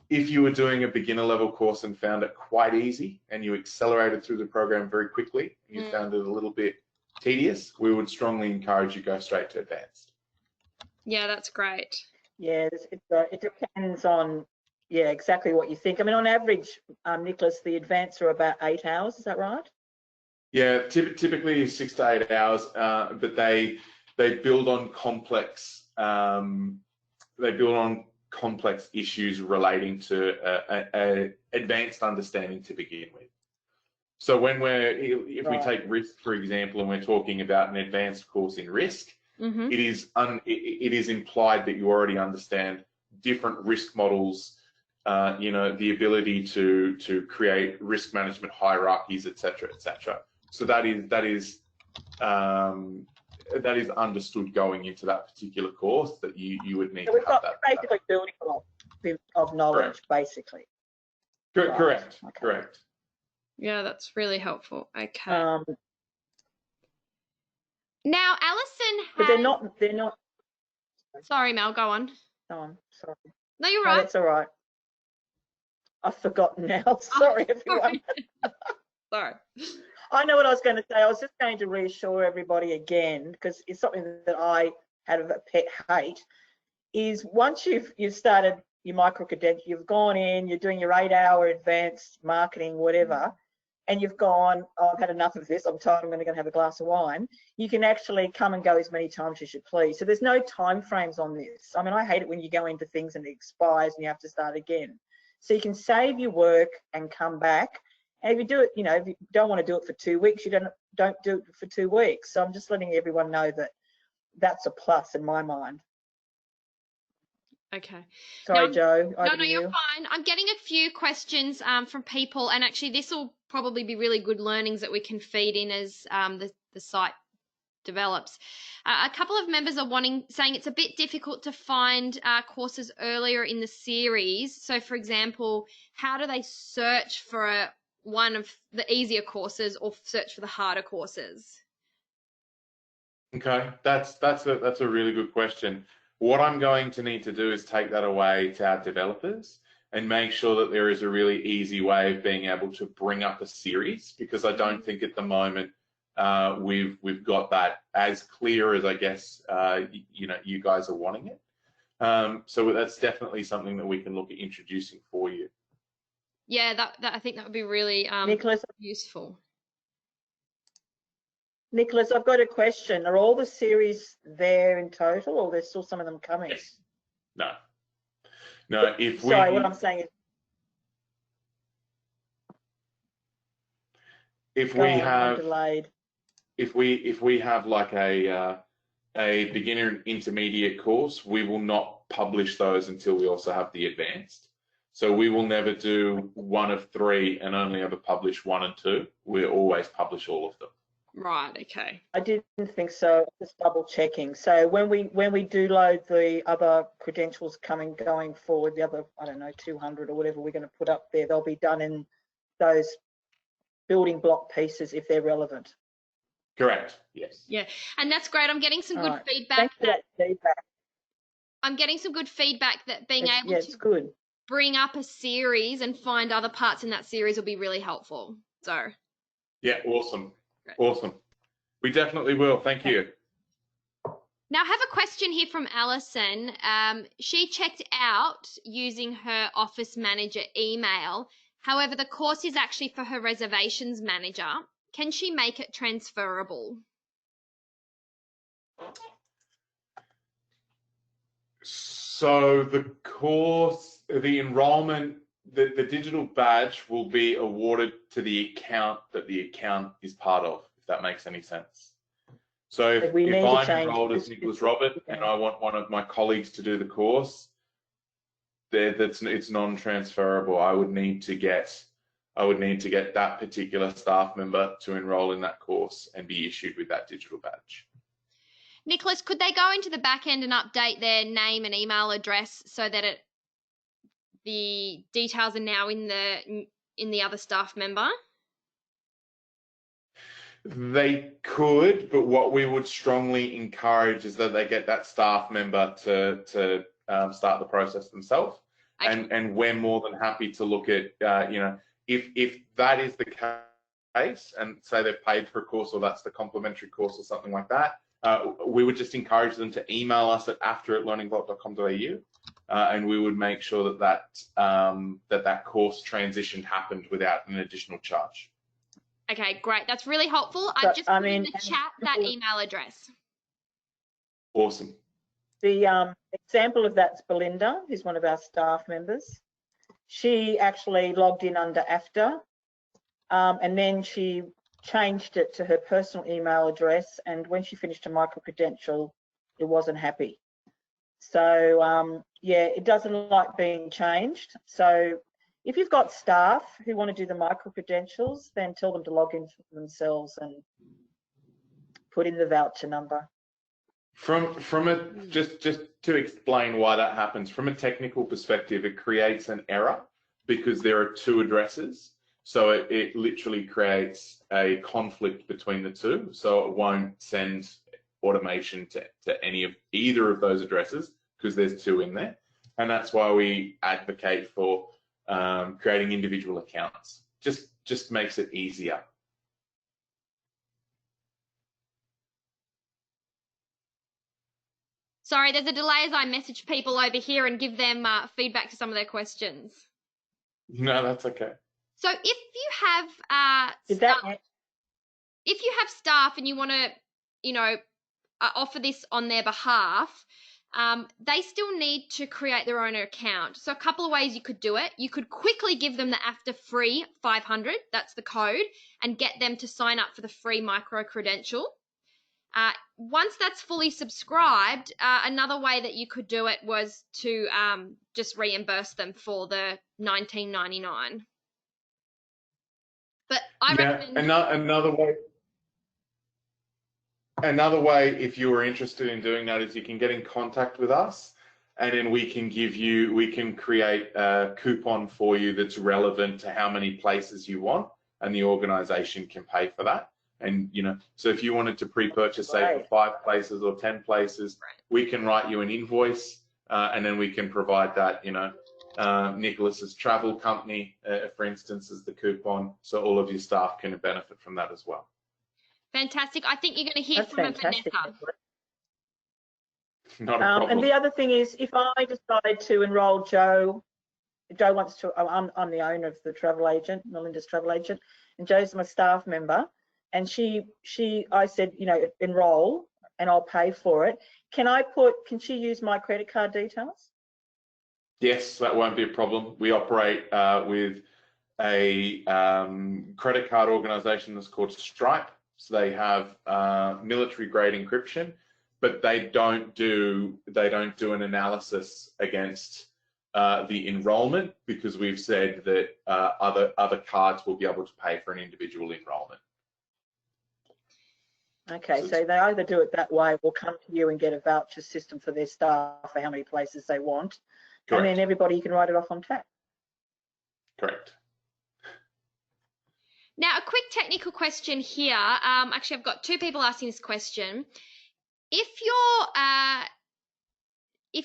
If you were doing a beginner level course and found it quite easy and you accelerated through the program very quickly, and you found it a little bit tedious, we would strongly encourage you to go straight to advanced. Yeah, that's great. Yeah, it depends on, exactly what you think. I mean, on average, Nicholas, the advanced are about 8 hours, is that right? Yeah, typically 6 to 8 hours, but they build on complex issues relating to advanced understanding to begin with. So if we take risk, for example, and we're talking about an advanced course in risk, it is implied that you already understand different risk models, the ability to create risk management hierarchies, etc., etc. So that is understood going into that particular course that you would need to have that. Basically building of knowledge, Correct. basically. Correct. Okay. Correct. Yeah, that's really helpful. Okay. Now, Alison has... But they're not. Sorry, Mel, go on. Oh, sorry. No, you're No, right. that's all right. I've forgotten now. Sorry, everyone. Sorry. I know what I was going to say. I was just going to reassure everybody again, because it's something that I had a pet hate, is once you've started your micro-credential, you've gone in, you're doing your 8-hour advanced marketing, whatever, and you've gone, I've had enough of this, I'm tired, I'm going to go and have a glass of wine, you can actually come and go as many times as you please. So there's no time frames on this. I mean, I hate it when you go into things and it expires and you have to start again. So you can save your work and come back. And if you do it, if you don't want to do it for 2 weeks, you don't do it for 2 weeks. So I'm just letting everyone know that that's a plus in my mind. Okay. Sorry, now, Joe. No, you're fine. I'm getting a few questions from people, and actually this will probably be really good learnings that we can feed in as the site develops. A couple of members are saying it's a bit difficult to find courses earlier in the series. So, for example, how do they search for one of the easier courses or search for the harder courses? Okay, that's a really good question. What I'm going to need to do is take that away to our developers and make sure that there is a really easy way of being able to bring up a series, because I don't think at the moment we've got that as clear as I guess you guys are wanting it. So that's definitely something that we can look at introducing for you. Yeah, that I think that would be really Nicholas, useful. Nicholas, I've got a question. Are all the series there in total, or there's still some of them coming? Yes. No. No, if we... Sorry, what I'm saying is... If Go we on, have... I'm delayed. If we have like a beginner and intermediate course, we will not publish those until we also have the advanced. So we will never do one of 3 and only ever publish 1 and 2. We always publish all of them. Right. Okay. I didn't think so. Just double checking. So when we do load the other credentials going forward, the other, I don't know, 200 or whatever we're going to put up there, they'll be done in those building block pieces if they're relevant. Correct. Yes. Yeah, and that's great. I'm getting some good feedback. Thanks for that feedback. I'm getting some good feedback that being able It's to good. bring up a series and find other parts in that series will be really helpful. So. Yeah. Awesome. Great. Awesome. We definitely will. Thank you. Now I have a question here from Alison. She checked out using her office manager email. However, the course is actually for her reservations manager. Can she make it transferable? So the course, the enrollment, the digital badge will be awarded to the account that the account is part of, if that makes any sense. So if I'm enrolled as Nicholas Robert and I want one of my colleagues to do the course, it's non-transferable. I would need to get that particular staff member to enroll in that course and be issued with that digital badge. Nicholas, could they go into the back end and update their name and email address so that the details are now in the other staff member? They could, but what we would strongly encourage is that they get that staff member to start the process themselves. Okay. And we're more than happy to look at, if that is the case, and say they've paid for a course or that's the complimentary course or something like that, we would just encourage them to email us at after@learningvault.com.au, and we would make sure that course transition happened without an additional charge. Okay, great. That's really helpful. I've just put in the chat that email address. Awesome. The example of that's Belinda, who's one of our staff members. She actually logged in under AFTA, and then she changed it to her personal email address, and when she finished her micro-credential, it wasn't happy. So, yeah, it doesn't like being changed. So if you've got staff who want to do the micro-credentials, then tell them to log in for themselves and put in the voucher number. Just to explain why that happens, from a technical perspective, it creates an error because there are 2 addresses. So it literally creates a conflict between the 2. So it won't send automation to either of those addresses because there's 2 in there. And that's why we advocate for creating individual accounts. Just makes it easier. Sorry, there's a delay as I message people over here and give them feedback to some of their questions. No, that's okay. So if you have staff and you want to, offer this on their behalf, they still need to create their own account. So a couple of ways you could do it. You could quickly give them the AFTA free 500, that's the code, and get them to sign up for the free micro credential. Once that's fully subscribed, another way that you could do it was to just reimburse them for the $19.99. But I recommend another way, if you were interested in doing that, is you can get in contact with us, and then we can create a coupon for you that's relevant to how many places you want, and the organisation can pay for that. And so if you wanted to pre-purchase, say, for 5 places or 10 places, we can write you an invoice, and then we can provide that, Nicholas's travel company, for instance, as the coupon, so all of your staff can benefit from that as well. Fantastic. I think you're going to hear from Vanessa. Not a problem. And the other thing is, if I decide to enrol Joe wants to, I'm the owner of the travel agent, Melinda's travel agent, and Joe's my staff member. and I said, you know, enroll and I'll pay for it. Can she use my credit card details? Yes, that won't be a problem. We operate with a credit card organization that's called Stripe. So they have military grade encryption, but they don't do an analysis against the enrollment, because we've said that other cards will be able to pay for an individual enrollment. Okay, so they either do it that way or come to you and get a voucher system for their staff for how many places they want. Correct. And then everybody, you can write it off on tap. Correct. Now, a quick technical question here. Actually, I've got two people asking this question. If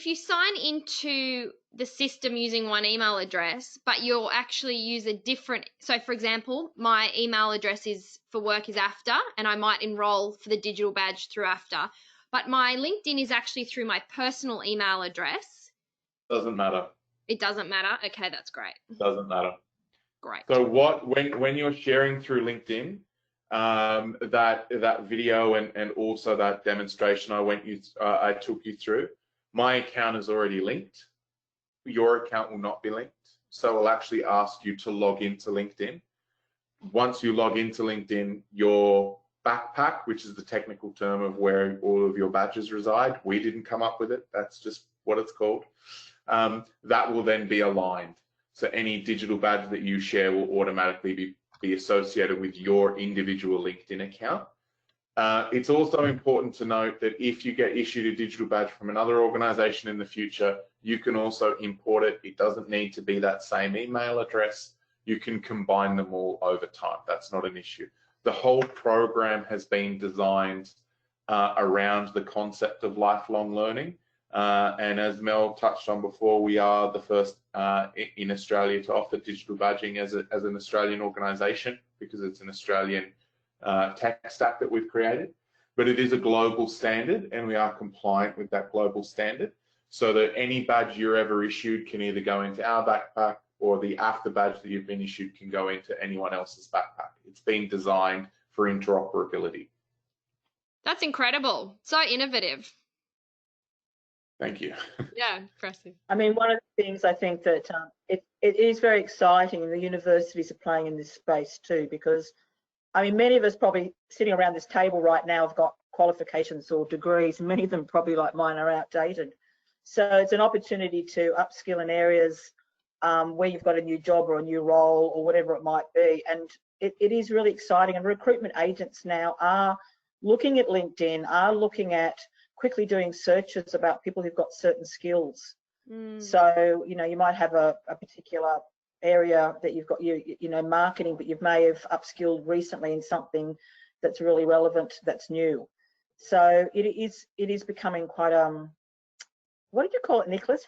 you sign into the system using one email address, but you'll actually use a different, so for example, my email address for work is AFTA, and I might enroll for the digital badge through AFTA, but my LinkedIn is actually through my personal email address. Doesn't matter. It doesn't matter? Okay, that's great. Doesn't matter. Great. So when you're sharing through LinkedIn, that video and also that demonstration I took you through, my account is already linked. Your account will not be linked. So it'll actually ask you to log into LinkedIn. Once you log into LinkedIn, your backpack, which is the technical term of where all of your badges reside, we didn't come up with it. That's just what it's called. That will then be aligned. So any digital badge that you share will automatically be associated with your individual LinkedIn account. It's also important to note that if you get issued a digital badge from another organization in the future, you can also import it. It doesn't need to be that same email address. You can combine them all over time. That's not an issue. The whole program has been designed around the concept of lifelong learning. And as Mel touched on before, we are the first in Australia to offer digital badging as an Australian organisation, because it's an Australian tech stack that we've created. But it is a global standard, and we are compliant with that global standard, so that any badge you're ever issued can either go into our backpack, or the AFTA badge that you've been issued can go into anyone else's backpack. It's been designed for interoperability. That's incredible. So innovative. Thank you. Yeah, impressive. I mean, one of the things I think that it is very exciting, and the universities are playing in this space too, because I mean, many of us probably sitting around this table right now have got qualifications or degrees, and many of them probably like mine are outdated. So it's an opportunity to upskill in areas where you've got a new job or a new role or whatever it might be. And it is really exciting. And recruitment agents now are looking at LinkedIn, are looking at quickly doing searches about people who've got certain skills. So, you know, you might have a particular area that you've got, you know, marketing, but you may have upskilled recently in something that's really relevant, that's new. So it is becoming quite what did you call it, Nicholas?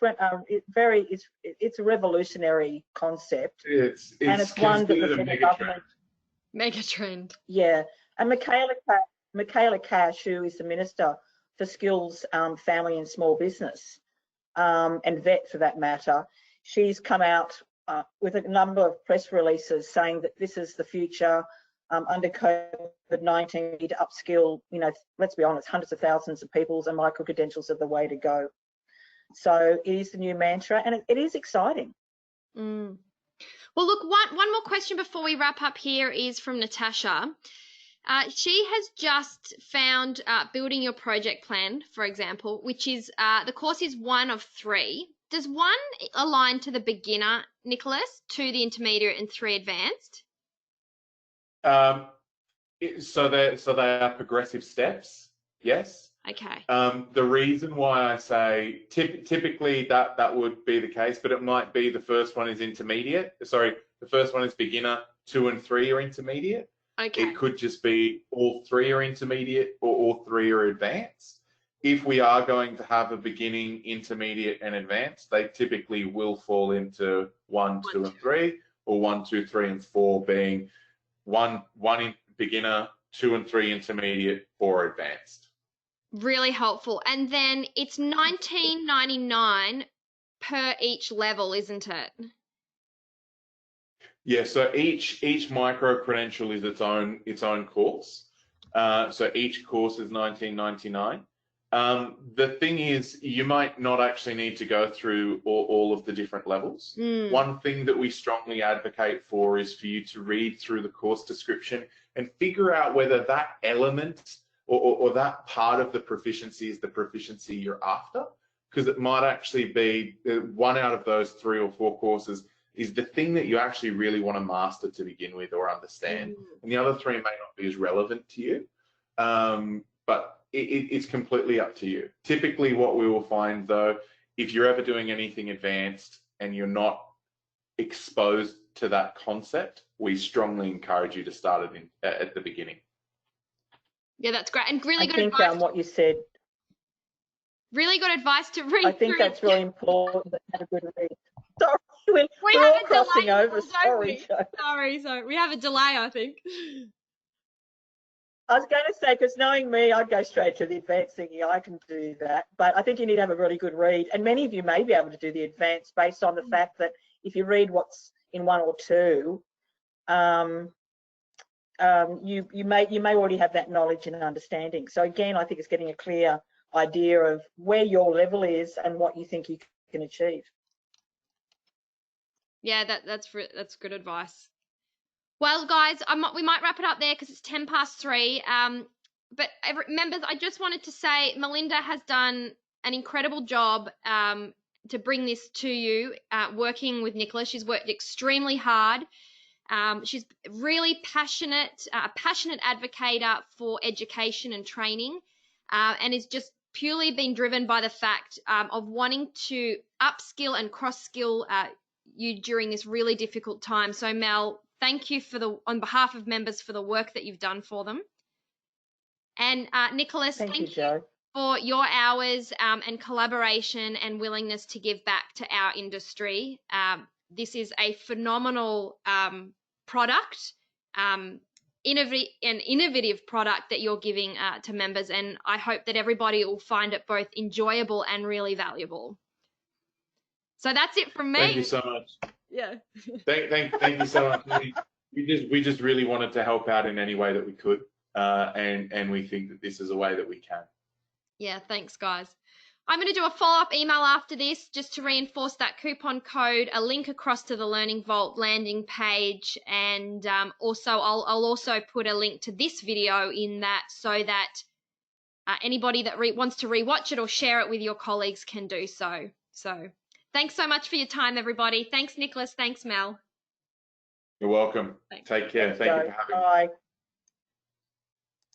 It's a revolutionary concept. It's one that the federal government. Mega trend. Yeah, and Michaela Cash, who is the Minister for Skills, Family and Small Business, and VET for that matter, she's come out with a number of press releases saying that this is the future. Under COVID-19, we need to upskill, you know, let's be honest, hundreds of thousands of people, and micro-credentials are the way to go. So it is the new mantra, and it is exciting. Well, look, one more question before we wrap up here is from Natasha. She has just found Building Your Project Plan, for example, which is the course is one of 3. Does one align to the beginner, Nicholas, 2 the intermediate, and 3 advanced? So they are progressive steps, yes. Okay. The reason why I say typically that would be the case, but it might be the first one is intermediate. Sorry, the first one is beginner, 2 and 3 are intermediate. Okay. It could just be all 3 are intermediate or all 3 are advanced. If we are going to have a beginning, intermediate, and advanced, they typically will fall into 1, 2, and 3, or 1, 2, 3, and 4 being one in beginner, 2 and 3 intermediate, 4 advanced. Really helpful. And then it's $19.99 per each level, isn't it? Yeah, so each micro credential is its own course. So each course is $19.99. The thing is, you might not actually need to go through all of the different levels. One thing that we strongly advocate for is for you to read through the course description and figure out whether that element or that part of the proficiency is the proficiency you're after, because it might actually be one out of those 3 or 4 courses is the thing that you actually really want to master to begin with or understand. And the other 3 may not be as relevant to you. But it's completely up to you. Typically what we will find though, if you're ever doing anything advanced and you're not exposed to that concept, we strongly encourage you to start it at the beginning. Yeah, that's great. And really I good think advice. what you said, Really good advice to read I think through. that's really important to have a good read. Sorry, we're have all a crossing delay, over. don't Sorry, we? Jo. Sorry. We have a delay, I think. I was going to say, because knowing me, I'd go straight to the advanced thinking. I can do that. But I think you need to have a really good read. And many of you may be able to do the advanced based on the fact that if you read what's in 1 or 2, you may already have that knowledge and understanding. So again, I think it's getting a clear idea of where your level is and what you think you can achieve. Yeah, that's good advice. Well, guys, we might wrap it up there because it's 3:10. But members, I just wanted to say Melinda has done an incredible job to bring this to you, working with Nicholas. She's worked extremely hard. She's really passionate, a passionate advocate for education and training, and is just purely been driven by the fact of wanting to upskill and cross-skill you during this really difficult time. So Mel, thank you on behalf of members for the work that you've done for them. And Nicholas, thank you, Jo, for your hours and collaboration and willingness to give back to our industry. This is a phenomenal product, innovative product that you're giving to members, and I hope that everybody will find it both enjoyable and really valuable. So that's it from me. Thank you so much. Yeah. Thank you so much. We just really wanted to help out in any way that we could, and we think that this is a way that we can. Yeah, thanks, guys. I'm going to do a follow-up email after this just to reinforce that coupon code, a link across to the Learning Vault landing page, and also I'll also put a link to this video in that so that anybody that wants to rewatch it or share it with your colleagues can do so. So thanks so much for your time, everybody. Thanks, Nicholas. Thanks, Mel. You're welcome. Thanks. Take care. Thank you for having me. Bye.